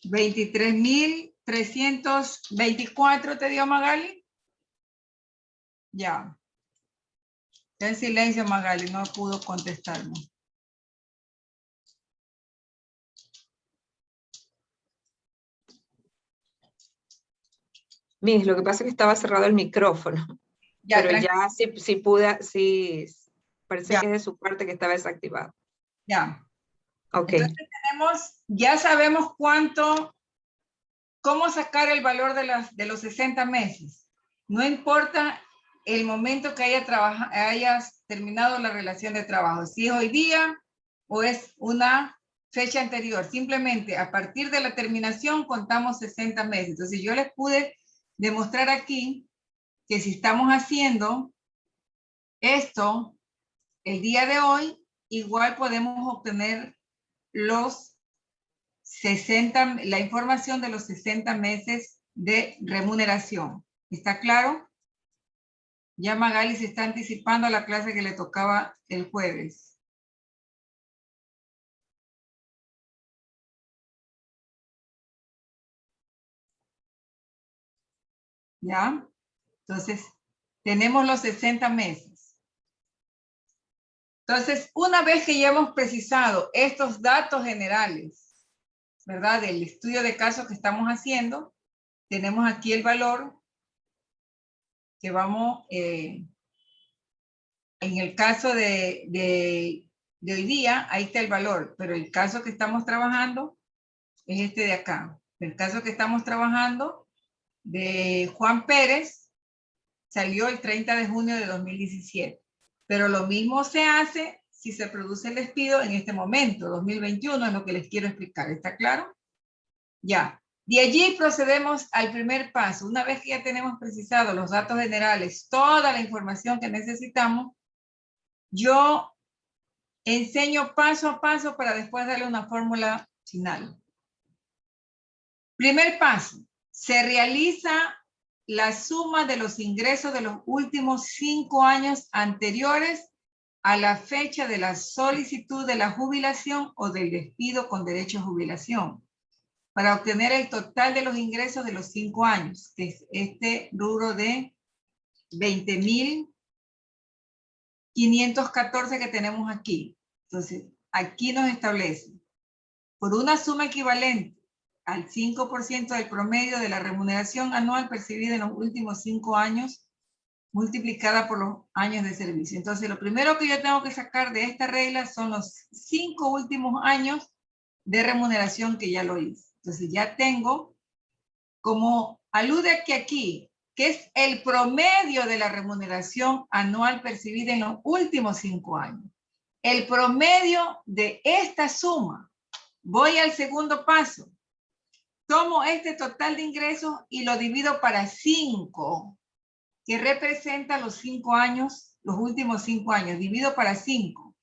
$23,324 te dio Magali. Ya. Está en silencio Magali, no pudo contestarme. Miss, lo que pasa es que estaba cerrado el micrófono. Ya, pero ya sí pude, sí, parece Ya. que es de su parte que estaba desactivado. Ya. Ok. Entonces ya sabemos cómo sacar el valor de los 60 meses. No importa el momento que hayas terminado la relación de trabajo, si es hoy día o es una fecha anterior. Simplemente a partir de la terminación contamos 60 meses. Entonces yo les pude demostrar aquí que si estamos haciendo esto el día de hoy, igual podemos obtener los 60, la información de los 60 meses de remuneración. ¿Está claro? Ya Magali se está anticipando a la clase que le tocaba el jueves. ¿Ya? Entonces, tenemos los 60 meses. Entonces, una vez que ya hemos precisado estos datos generales, ¿verdad? Del estudio de casos que estamos haciendo, tenemos aquí el valor que vamos, en el caso de hoy día, ahí está el valor, pero el caso que estamos trabajando es este de acá. El caso que estamos trabajando de Juan Pérez salió el 30 de junio de 2017. Pero lo mismo se hace si se produce el despido en este momento, 2021, es lo que les quiero explicar. ¿Está claro? Ya. De allí procedemos al primer paso. Una vez que ya tenemos precisado los datos generales, toda la información que necesitamos, yo enseño paso a paso para después darle una fórmula final. Primer paso. Se realiza la suma de los ingresos de los últimos 5 años anteriores a la fecha de la solicitud de la jubilación o del despido con derecho a jubilación, para obtener el total de los ingresos de los 5 años, que es este rubro de 20.514 que tenemos aquí. Entonces, aquí nos establece, por una suma equivalente al 5% del promedio de la remuneración anual percibida en los últimos 5 años, multiplicada por los años de servicio. Entonces, lo primero que yo tengo que sacar de esta regla son los 5 últimos años de remuneración que ya lo hice. Entonces, ya tengo, como alude aquí, que es el promedio de la remuneración anual percibida en los últimos 5 años. El promedio de esta suma. Voy al segundo paso. Tomo este total de ingresos y lo divido para 5, que representa los 5 años, los últimos 5 años, divido para 5,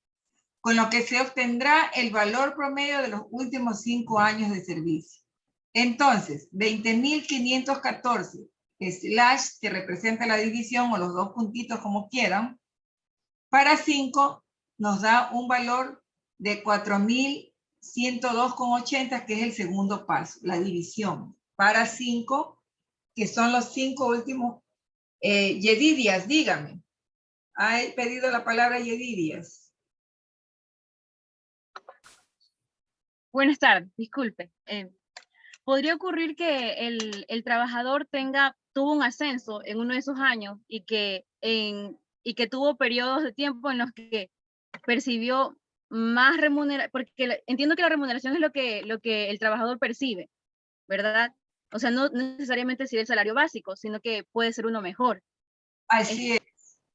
con lo que se obtendrá el valor promedio de los últimos 5 años de servicio. Entonces, 20.514 slash, que representa la división, o los dos puntitos como quieran, para 5 nos da un valor de 4.102,80, que es el segundo paso, la división. Para 5, que son los 5 últimos. Yedidias, dígame. Ha pedido la palabra Yedidias. Buenas tardes, disculpe. ¿Podría ocurrir que el trabajador tuvo un ascenso en uno de esos años y que tuvo periodos de tiempo en los que percibió más remuneración? Porque entiendo que la remuneración es lo que el trabajador percibe, ¿verdad? O sea, no necesariamente si el salario básico, sino que puede ser uno mejor. Así es.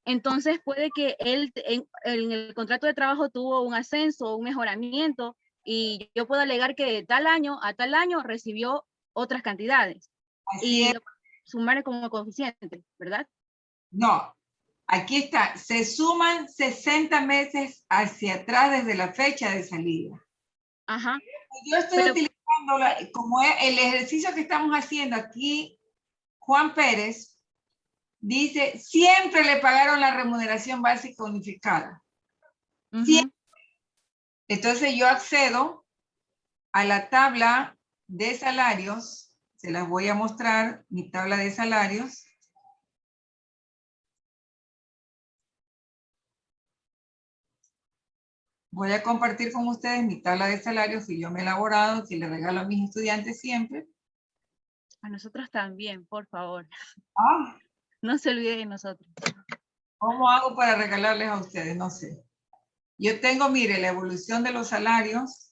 Entonces puede que él en el contrato de trabajo tuvo un ascenso, un mejoramiento, y yo puedo alegar que de tal año a tal año recibió otras cantidades. Así es. Sumar como coeficiente, ¿verdad? No, aquí está. Se suman 60 meses hacia atrás desde la fecha de salida. Ajá. Yo estoy utilizando como el ejercicio que estamos haciendo aquí. Juan Pérez dice, siempre le pagaron la remuneración básica unificada. Siempre. Entonces yo accedo a la tabla de salarios, se las voy a mostrar, mi tabla de salarios. Voy a compartir con ustedes mi tabla de salarios que yo me he elaborado, que le regalo a mis estudiantes siempre. A nosotros también, por favor. Ah, no se olviden de nosotros. ¿Cómo hago para regalarles a ustedes? No sé. Yo tengo, mire, la evolución de los salarios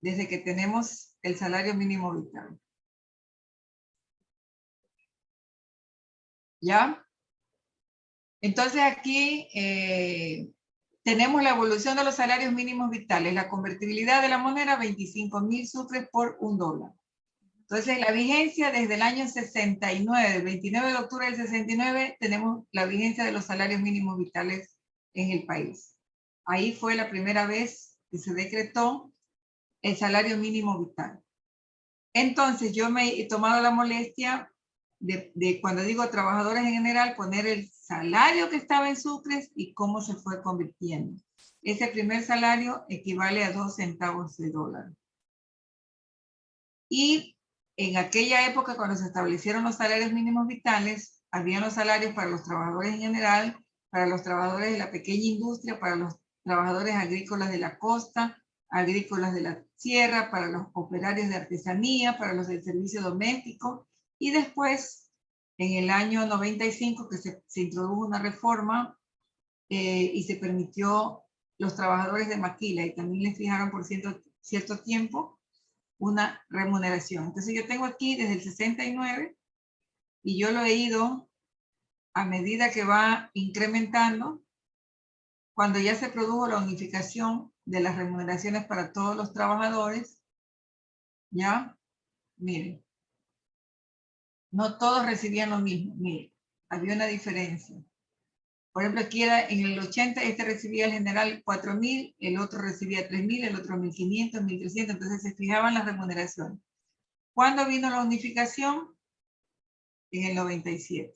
desde que tenemos el salario mínimo vital. ¿Ya? Entonces aquí tenemos la evolución de los salarios mínimos vitales. La convertibilidad de la moneda, 25.000 sucres por $1. Entonces la vigencia desde el año 69, el 29 de octubre del 69, tenemos la vigencia de los salarios mínimos vitales en el país. Ahí fue la primera vez que se decretó el salario mínimo vital. Entonces yo me he tomado la molestia de cuando digo trabajadores en general, poner el salario que estaba en sucres y cómo se fue convirtiendo. Ese primer salario equivale a 2 centavos de dólar. Y en aquella época, cuando se establecieron los salarios mínimos vitales, habían los salarios para los trabajadores en general, para los trabajadores de la pequeña industria, para los trabajadores agrícolas de la costa, agrícolas de la sierra, para los operarios de artesanía, para los del servicio doméstico, y después, en el año 95, que se introdujo una reforma y se permitió los trabajadores de maquila, y también les fijaron por cierto tiempo una remuneración. Entonces yo tengo aquí desde el 69, y yo lo he ido a medida que va incrementando. Cuando ya se produjo la unificación de las remuneraciones para todos los trabajadores, ya, miren, no todos recibían lo mismo, miren, había una diferencia. Por ejemplo, aquí era en el 80, este recibía el general 4.000, el otro recibía 3.000, el otro 1.500, 1.300, entonces se fijaban las remuneraciones. ¿Cuándo vino la unificación? En el 97.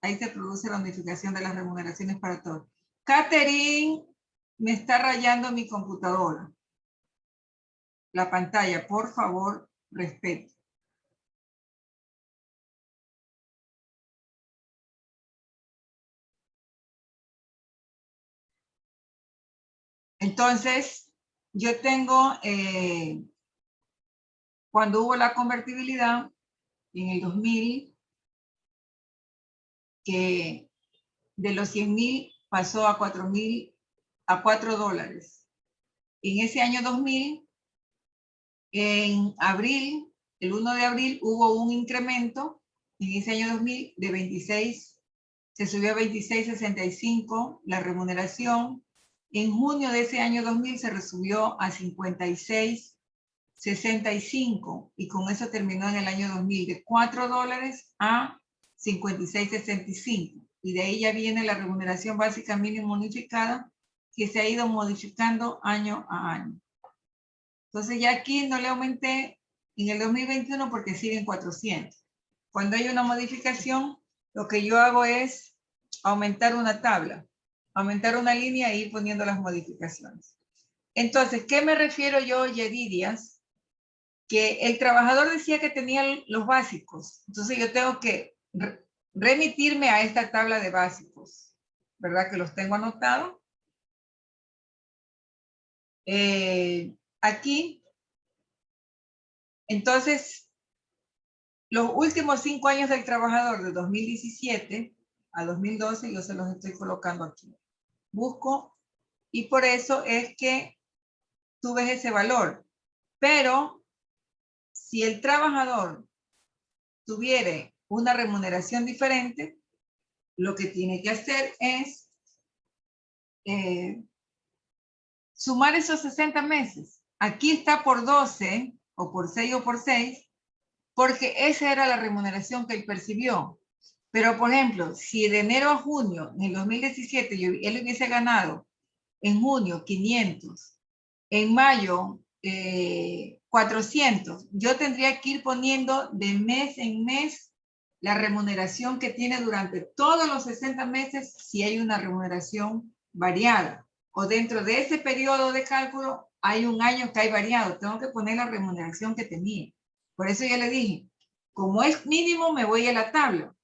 Ahí se produce la unificación de las remuneraciones para todos. Catherine, me está rayando mi computadora. La pantalla, por favor, respeto. Entonces, yo tengo, cuando hubo la convertibilidad, en el 2000, que de los 100.000 pasó a 4.000, a $4. En ese año 2000, en abril, el 1 de abril, hubo un incremento, en ese año 2000, de 26, se subió a 26.65 la remuneración. En junio de ese año 2000 se resubió a 56.65, y con eso terminó en el año 2000 de $4 a 56.65. Y de ahí ya viene la remuneración básica mínima unificada, que se ha ido modificando año a año. Entonces ya aquí no le aumenté en el 2021 porque siguen 400. Cuando hay una modificación, lo que yo hago es aumentar una tabla, aumentar una línea e ir poniendo las modificaciones. Entonces, ¿qué me refiero yo, Yedidias? Que el trabajador decía que tenía los básicos. Entonces yo tengo que remitirme a esta tabla de básicos, ¿verdad? Que los tengo anotados. Aquí, entonces, los últimos 5 años del trabajador, de 2017 a 2012, yo se los estoy colocando aquí. Busco, y por eso es que tú ves ese valor. Pero, si el trabajador tuviera una remuneración diferente, lo que tiene que hacer es sumar esos 60 meses. Aquí está por 12, o por 6 o por 6, porque esa era la remuneración que él percibió. Pero, por ejemplo, si de enero a junio, en el 2017, él hubiese ganado en junio 500, en mayo 400, yo tendría que ir poniendo de mes en mes la remuneración que tiene durante todos los 60 meses, si hay una remuneración variada. O dentro de ese periodo de cálculo hay un año que hay variado. Tengo que poner la remuneración que tenía. Por eso ya le dije, como es mínimo, me voy a la tabla.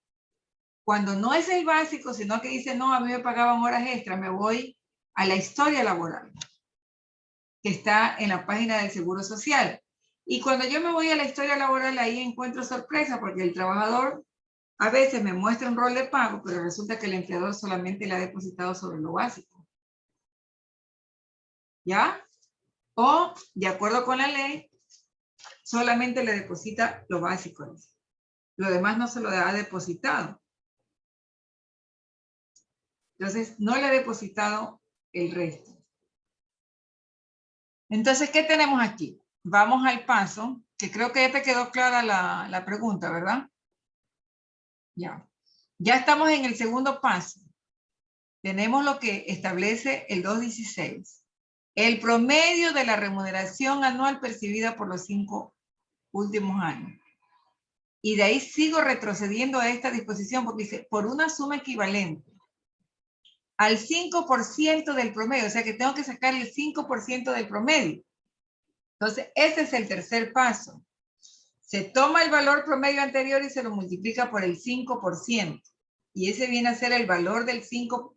Cuando no es el básico, sino que dice, no, a mí me pagaban horas extra, me voy a la historia laboral, que está en la página del Seguro Social. Y cuando yo me voy a la historia laboral, ahí encuentro sorpresa, porque el trabajador a veces me muestra un rol de pago, pero resulta que el empleador solamente le ha depositado sobre lo básico. ¿Ya? O, de acuerdo con la ley, solamente le deposita lo básico. Lo demás no se lo ha depositado. Entonces, no le ha depositado el resto. Entonces, ¿qué tenemos aquí? Vamos al paso, que creo que ya te quedó clara la pregunta, ¿verdad? Ya. Ya estamos en el segundo paso. Tenemos lo que establece el 216. El promedio de la remuneración anual percibida por los 5 últimos años. Y de ahí sigo retrocediendo a esta disposición porque dice, por una suma equivalente al 5% del promedio, o sea que tengo que sacar el 5% del promedio. Entonces, ese es el tercer paso. Se toma el valor promedio anterior y se lo multiplica por el 5%. Y ese viene a ser el valor del 5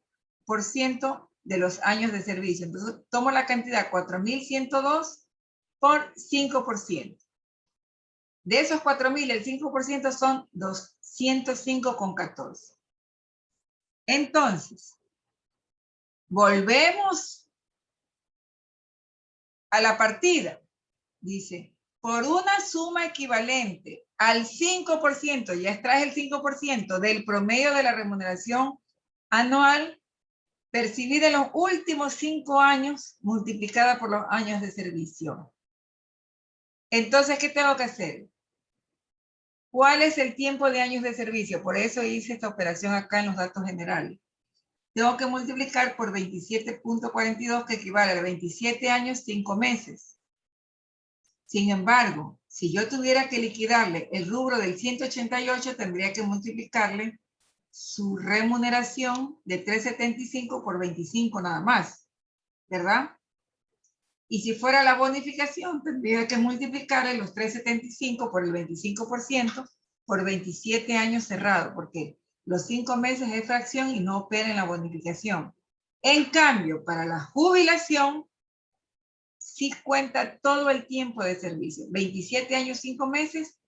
10% de los años de servicio. Entonces, tomo la cantidad 4.102 por 5%. De esos 4.000, el 5% son 205,14. Entonces, volvemos a la partida. Dice, por una suma equivalente al 5%, ya extrae el 5% del promedio de la remuneración anual percibida en los últimos 5 años multiplicada por los años de servicio. Entonces, ¿qué tengo que hacer? ¿Cuál es el tiempo de años de servicio? Por eso hice esta operación acá en los datos generales. Tengo que multiplicar por 27.42, que equivale a 27 años, 5 meses. Sin embargo, si yo tuviera que liquidarle el rubro del 188, tendría que multiplicarle su remuneración de 3.75 por 25 nada más, ¿verdad? Y si fuera la bonificación, tendría que multiplicarle los 3.75 por el 25% por 27 años cerrado, porque los 5 meses es fracción y no opera en la bonificación. En cambio, para la jubilación, sí cuenta todo el tiempo de servicio. 27 años, 5 meses.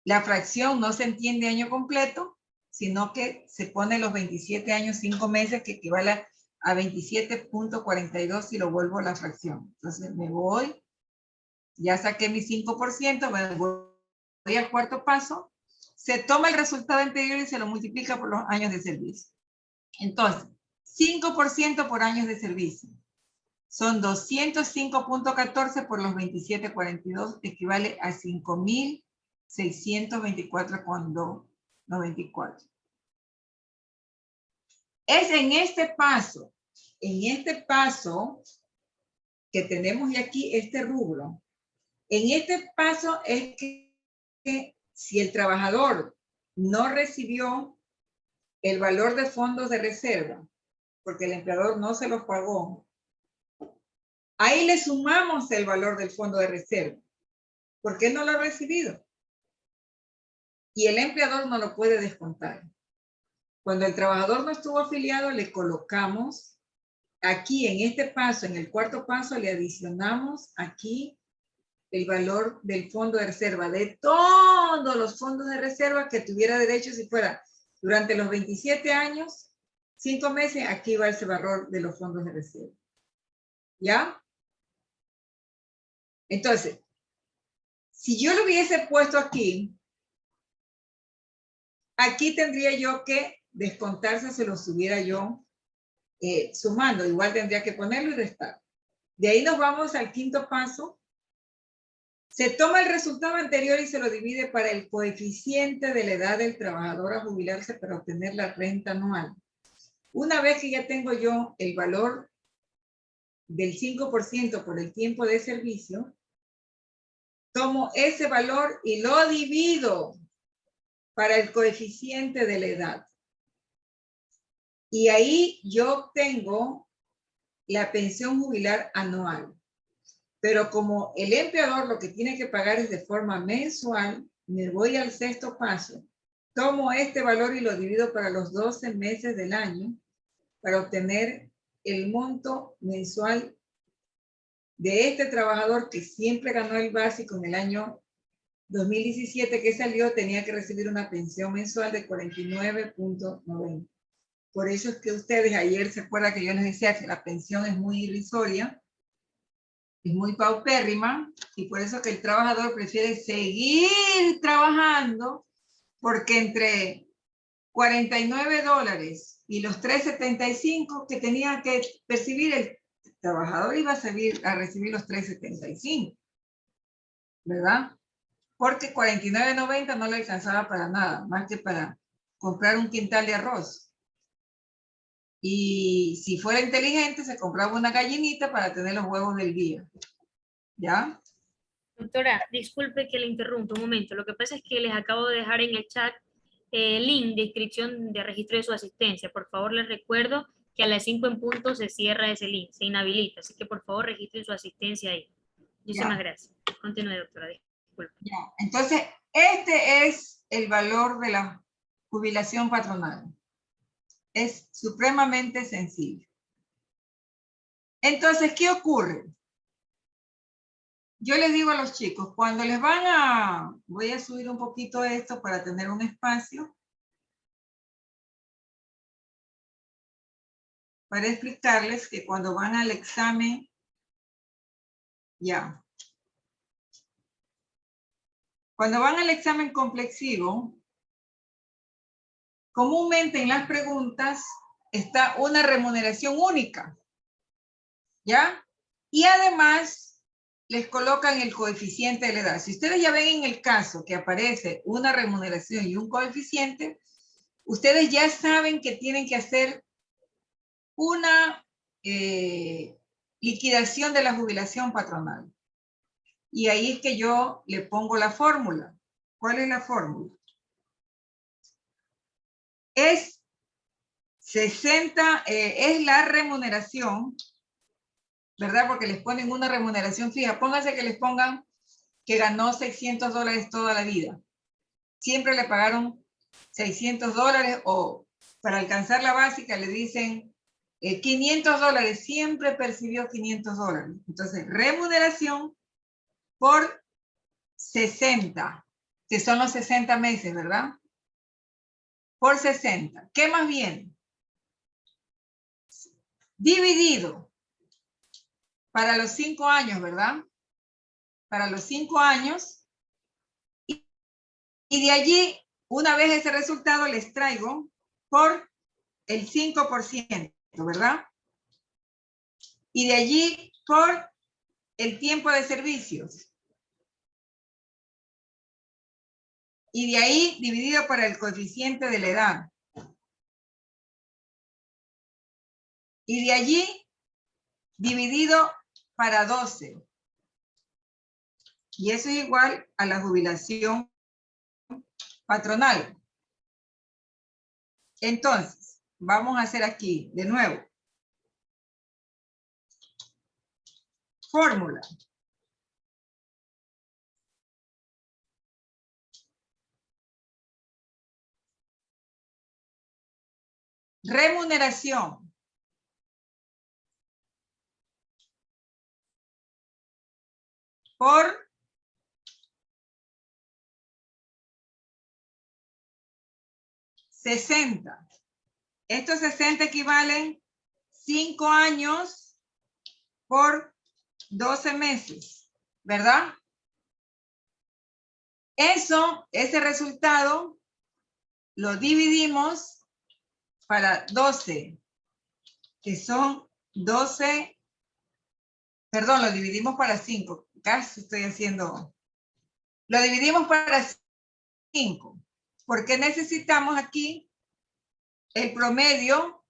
La fracción no se entiende año completo, sino que se pone los 27 años, 5 meses, que equivale a 27.42 si lo vuelvo a la fracción. Entonces me voy, ya saqué mi 5%, me voy al cuarto paso, se toma el resultado anterior y se lo multiplica por los años de servicio. Entonces, 5% por años de servicio. Son 205.14 por los 27.42, equivale a 5.624,94. Es en este paso que tenemos ya aquí este rubro. En este paso es que si el trabajador no recibió el valor de fondos de reserva, porque el empleador no se los pagó, ahí le sumamos el valor del fondo de reserva, porque él no lo ha recibido. Y el empleador no lo puede descontar. Cuando el trabajador no estuvo afiliado, le colocamos aquí en este paso, en el cuarto paso, le adicionamos aquí el valor del fondo de reserva, de todos los fondos de reserva que tuviera derecho si fuera durante los 27 años, 5 meses, aquí va ese valor de los fondos de reserva. ¿Ya? Entonces, si yo lo hubiese puesto aquí, aquí tendría yo que descontarse, se lo estuviera yo sumando. Igual tendría que ponerlo y restar. De ahí nos vamos al quinto paso. Se toma el resultado anterior y se lo divide para el coeficiente de la edad del trabajador a jubilarse para obtener la renta anual. Una vez que ya tengo yo el valor del 5% por el tiempo de servicio, tomo ese valor y lo divido para el coeficiente de la edad. Y ahí yo obtengo la pensión jubilar anual. Pero como el empleador lo que tiene que pagar es de forma mensual, me voy al sexto paso. Tomo este valor y lo divido para los 12 meses del año para obtener el monto mensual de este trabajador que siempre ganó el básico en el año 2017 que salió, tenía que recibir una pensión mensual de 49.90. Por eso es que ustedes ayer se acuerdan que yo les decía que la pensión es muy irrisoria, es muy paupérrima, y por eso que el trabajador prefiere seguir trabajando, porque entre $49 y los $3.75 que tenía que percibir, el trabajador iba a recibir los $3.75, ¿verdad? Porque $49.90 no le alcanzaba para nada, más que para comprar un quintal de arroz. Y si fuera inteligente, se compraba una gallinita para tener los huevos del día. ¿Ya? Doctora, disculpe que le interrumpa un momento. Lo que pasa es que les acabo de dejar en el chat el link de inscripción de registro de su asistencia. Por favor, les recuerdo que a las 5 en punto se cierra ese link, se inhabilita. Así que por favor registren su asistencia ahí. Muchísimas gracias. Continúe, doctora. Disculpe. Ya. Entonces, este es el valor de la jubilación patronal. Es supremamente sencillo. Entonces, ¿qué ocurre? Yo les digo a los chicos, cuando les van a... Voy a subir un poquito esto para tener un espacio. Para explicarles que cuando van al examen, ya. Cuando van al examen complexivo, comúnmente en las preguntas está una remuneración única, ¿ya? Y además les colocan el coeficiente de la edad. Si ustedes ya ven en el caso que aparece una remuneración y un coeficiente, ustedes ya saben que tienen que hacer una liquidación de la jubilación patronal. Y ahí es que yo le pongo la fórmula. ¿Cuál es la fórmula? Es 60, es la remuneración, ¿verdad? Porque les ponen una remuneración fija. Pónganse que les pongan que ganó $600 toda la vida. Siempre le pagaron $600 o para alcanzar la básica le dicen $500. Siempre percibió $500. Entonces, remuneración por 60, que son los 60 meses, ¿verdad? Por 60. ¿Qué más bien? Dividido para los 5 años, ¿verdad? Para los 5 años. Y de allí, una vez ese resultado, les traigo por el 5%, ¿verdad? Y de allí por el tiempo de servicios. Y de ahí dividido por el coeficiente de la edad. Y de allí dividido para 12. Y eso es igual a la jubilación patronal. Entonces, vamos a hacer aquí de nuevo. Fórmula. Remuneración. Por $60. Estos 60 equivalen 5 años por 12 meses, ¿verdad? Ese resultado lo dividimos para 12, que son 12, perdón, lo dividimos para 5, casi estoy haciendo, lo dividimos para 5, porque necesitamos aquí el promedio,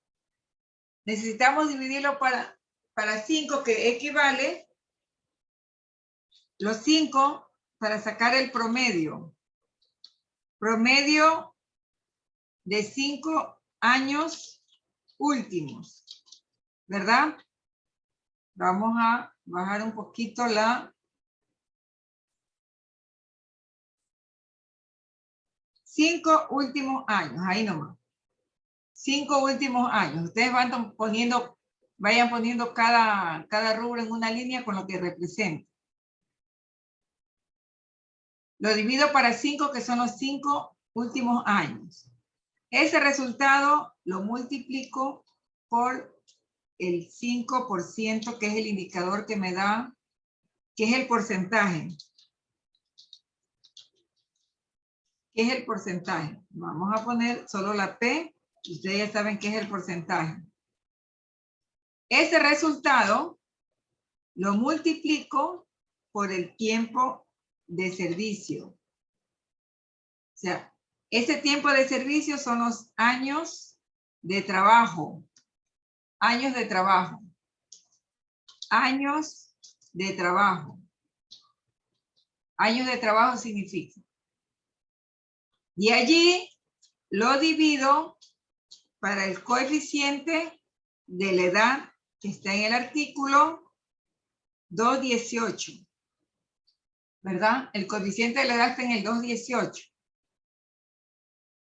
necesitamos dividirlo para 5, que equivale los 5 para sacar el promedio. Promedio de 5 años últimos, ¿verdad? Vamos a bajar un poquito la... 5 últimos años, ahí nomás. 5 últimos años. Ustedes vayan poniendo cada rubro en una línea con lo que representa. Lo divido para 5, que son los 5 últimos años. Ese resultado lo multiplico por el 5%, que es el indicador que me da, que es el porcentaje. ¿Qué es el porcentaje? Vamos a poner solo la P. Ustedes ya saben qué es el porcentaje. Ese resultado lo multiplico por el tiempo de servicio. O sea, ese tiempo de servicio son los años de trabajo. Años de trabajo. Años de trabajo. Años de trabajo significa. Y allí lo divido para el coeficiente de la edad que está en el artículo 218. ¿Verdad? El coeficiente de la edad está en el 218.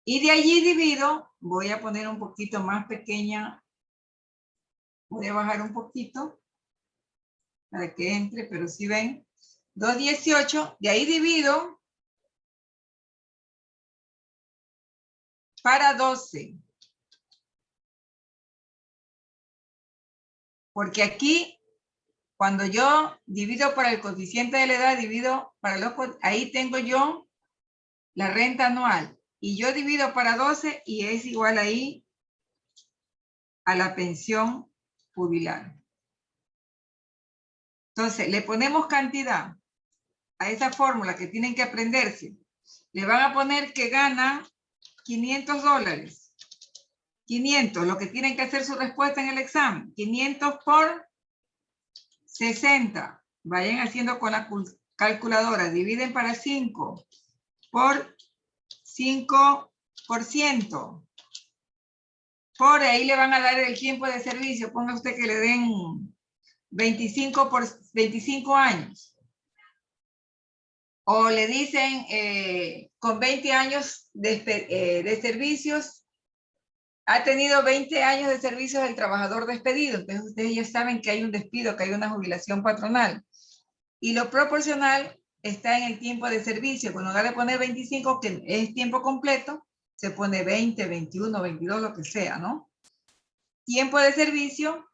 Y de allí divido voy a poner un poquito más pequeña. Voy a bajar un poquito para que entre, pero si ven, 218, de ahí divido para 12. Porque aquí, cuando yo divido para el coeficiente de la edad, divido para los, ahí tengo yo la renta anual. Y yo divido para 12 y es igual ahí a la pensión jubilar. Entonces, le ponemos cantidad a esa fórmula que tienen que aprenderse. Le van a poner que gana $500. 500, lo que tienen que hacer su respuesta en el examen. 500 por 60. Vayan haciendo con la calculadora. Dividen para 5 por 5%. Por ahí le van a dar el tiempo de servicio. Ponga usted que le den 25 por 25 años. O le dicen con 20 años de servicios, ha tenido 20 años de servicios del trabajador despedido. Entonces ustedes ya saben que hay un despido, que hay una jubilación patronal. Y lo proporcional está en el tiempo de servicio. Cuando lugar de poner 25, que es tiempo completo, se pone 20, 21, 22, lo que sea, ¿no? Tiempo de servicio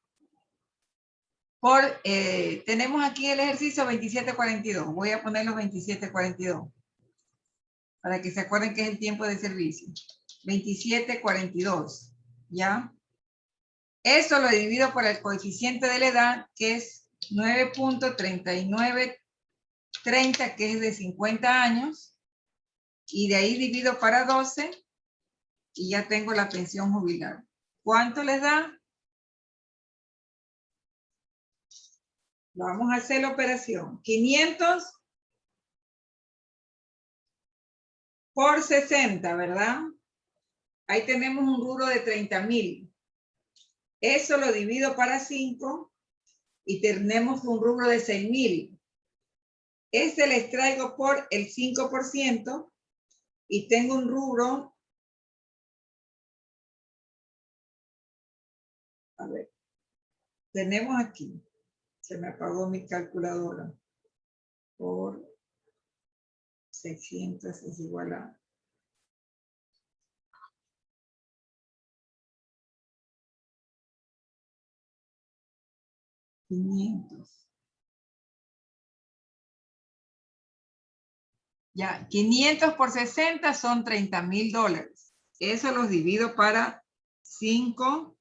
por, tenemos aquí el ejercicio 2742. Voy a poner los 2742 para que se acuerden que es el tiempo de servicio. 2742, ¿ya? Eso lo divido por el coeficiente de la edad, que es 9.3930, que es de 50 años, y de ahí divido para 12, y ya tengo la pensión jubilar. ¿Cuánto les da? Vamos a hacer la operación. 500 por 60, ¿verdad? Ahí tenemos un rubro de 30,000. Eso lo divido para 5 y tenemos un rubro de 6,000. Este les traigo por el 5% y tengo un rubro. A ver. Tenemos aquí. Se me apagó mi calculadora. Por 600 es igual a 500. Ya, 500 por 60 son $30,000. Eso los divido para 5,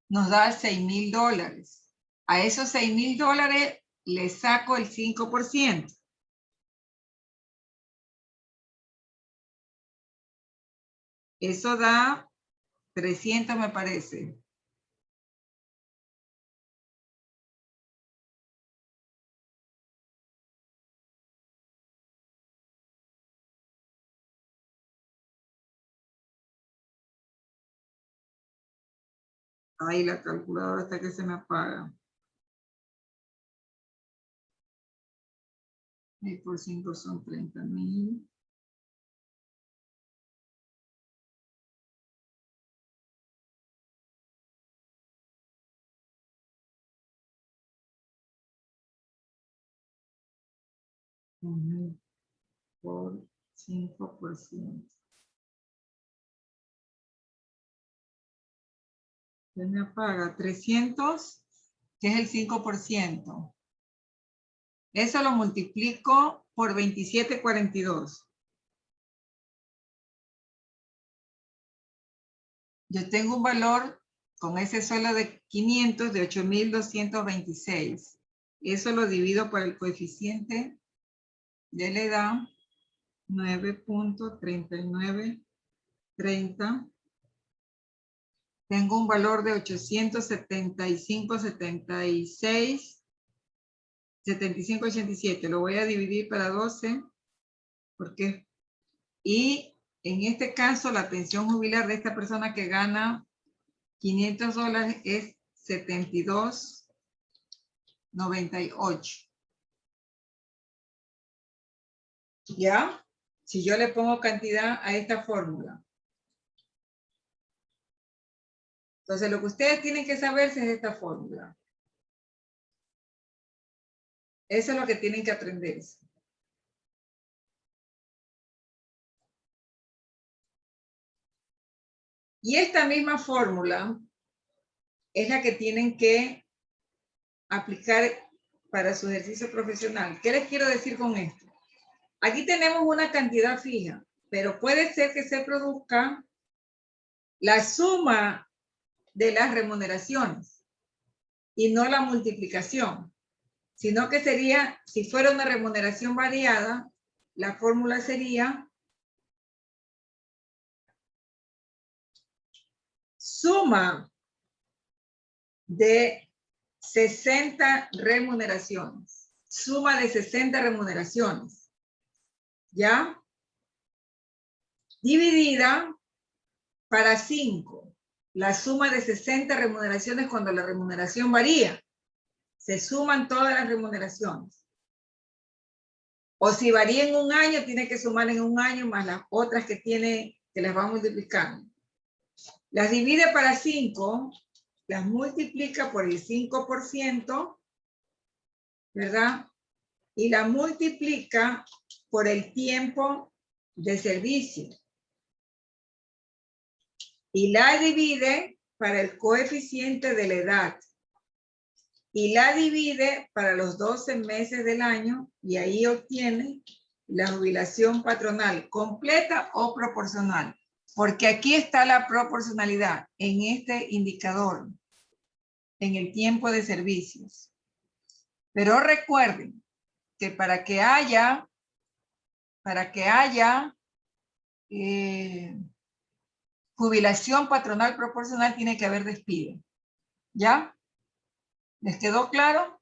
nos da $6,000. A esos $6,000 le saco el 5%. Eso da 300, me parece. Ahí la calculadora hasta que se me apaga. Y por 5 son 30,000. Por 5%. Se me apaga 300, que es el 5%. Eso lo multiplico por 2742. Yo tengo un valor con ese sueldo de 500 de 8,226. Eso lo divido por el coeficiente de la edad, 9.3930. Tengo un valor de 875,76, lo voy a dividir para 12, porque, y en este caso la pensión jubilar de esta persona que gana $500 es 72.98. ¿Ya? Si yo le pongo cantidad a esta fórmula. Entonces, lo que ustedes tienen que saberse es esta fórmula. Eso es lo que tienen que aprenderse. Y esta misma fórmula es la que tienen que aplicar para su ejercicio profesional. ¿Qué les quiero decir con esto? Aquí tenemos una cantidad fija, pero puede ser que se produzca la suma de las remuneraciones y no la multiplicación, sino que sería, si fuera una remuneración variada, la fórmula sería suma de 60 remuneraciones. Suma de 60 remuneraciones. ¿Ya? Dividida para 5. La suma de 60 remuneraciones cuando la remuneración varía. Se suman todas las remuneraciones. O si varía en un año, tiene que sumar en un año más las otras que tiene, que las va multiplicando. Las divide para 5, las multiplica por el 5%, ¿verdad? Y la multiplica por el tiempo de servicio. Y la divide para el coeficiente de la edad. Y la divide para los 12 meses del año y ahí obtiene la jubilación patronal completa o proporcional. Porque aquí está la proporcionalidad en este indicador, en el tiempo de servicios. Pero recuerden que para que haya jubilación patronal proporcional tiene que haber despido. ¿Ya? ¿Les quedó claro?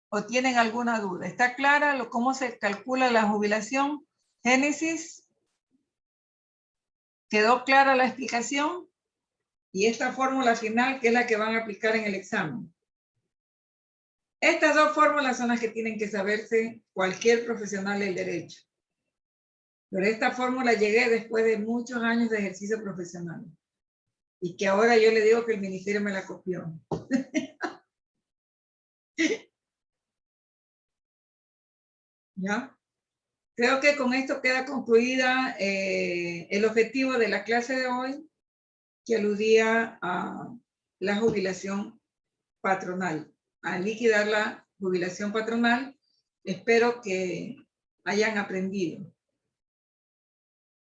¿O tienen alguna duda? ¿Está clara cómo se calcula la jubilación? Génesis. ¿Quedó clara la explicación? Y esta fórmula final, que es la que van a aplicar en el examen. Estas dos fórmulas son las que tienen que saberse cualquier profesional del derecho. Pero esta fórmula llegué después de muchos años de ejercicio profesional. Y que ahora yo le digo que el ministerio me la copió. ¿Ya? Creo que con esto queda concluida el objetivo de la clase de hoy, que aludía a la jubilación patronal, a liquidar la jubilación patronal. Espero que hayan aprendido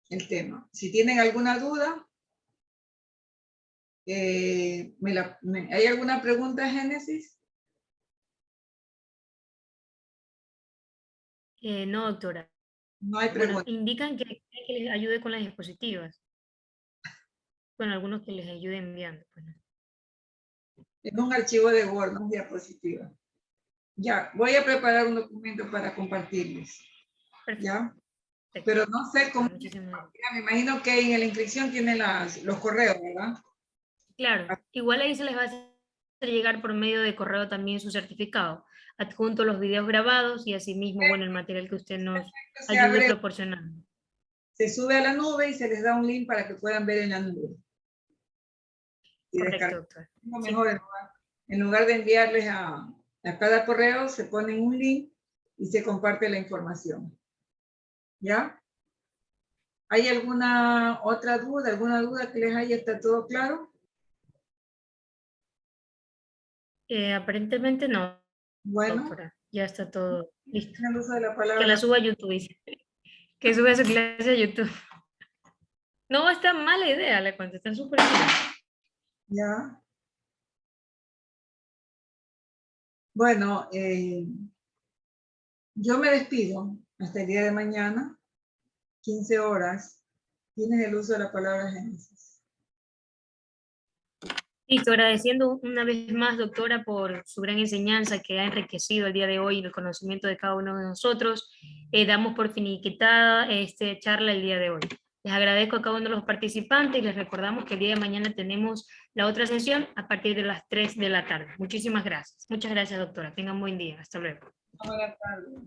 el tema. Si tienen alguna duda, ¿hay alguna pregunta, Génesis? No, doctora. No hay Bueno, pregunta. indican que les ayude con las diapositivas. Bueno, algunos que les ayude enviando. Pues, ¿no? En un archivo de Word, no diapositiva. Ya, voy a preparar un documento para compartirles. ¿Ya? Pero no sé cómo. Me imagino que en la inscripción tienen los correos, ¿verdad? Claro, igual ahí se les va a hacer llegar por medio de correo también su certificado, adjunto los videos grabados y asimismo, bueno, el material que usted nos ayude proporcionando. Se sube a la nube y se les da un link para que puedan ver en la nube. Y correcto, doctor. Mejor, sí. En lugar de enviarles a cada correo, se pone un link y se comparte la información. ¿Ya? ¿Hay alguna otra duda? ¿Alguna duda que les haya? ¿Está todo claro? Aparentemente no. Bueno. Doctora, ya está todo listo. El uso de la palabra. Que la suba a YouTube, dice. Que sube su clase a YouTube. No está mala idea, le cuento, está súper bien. Ya. Bueno, yo me despido hasta el día de mañana, 15 horas. Tienes el uso de la palabra Génesis. Listo, agradeciendo una vez más, doctora, por su gran enseñanza que ha enriquecido el día de hoy el conocimiento de cada uno de nosotros. Damos por finiquitada esta charla el día de hoy. Les agradezco a cada uno de los participantes y les recordamos que el día de mañana tenemos la otra sesión a partir de las 3 de la tarde. Muchísimas gracias. Muchas gracias, doctora. Tengan un buen día. Hasta luego. Buenas tardes.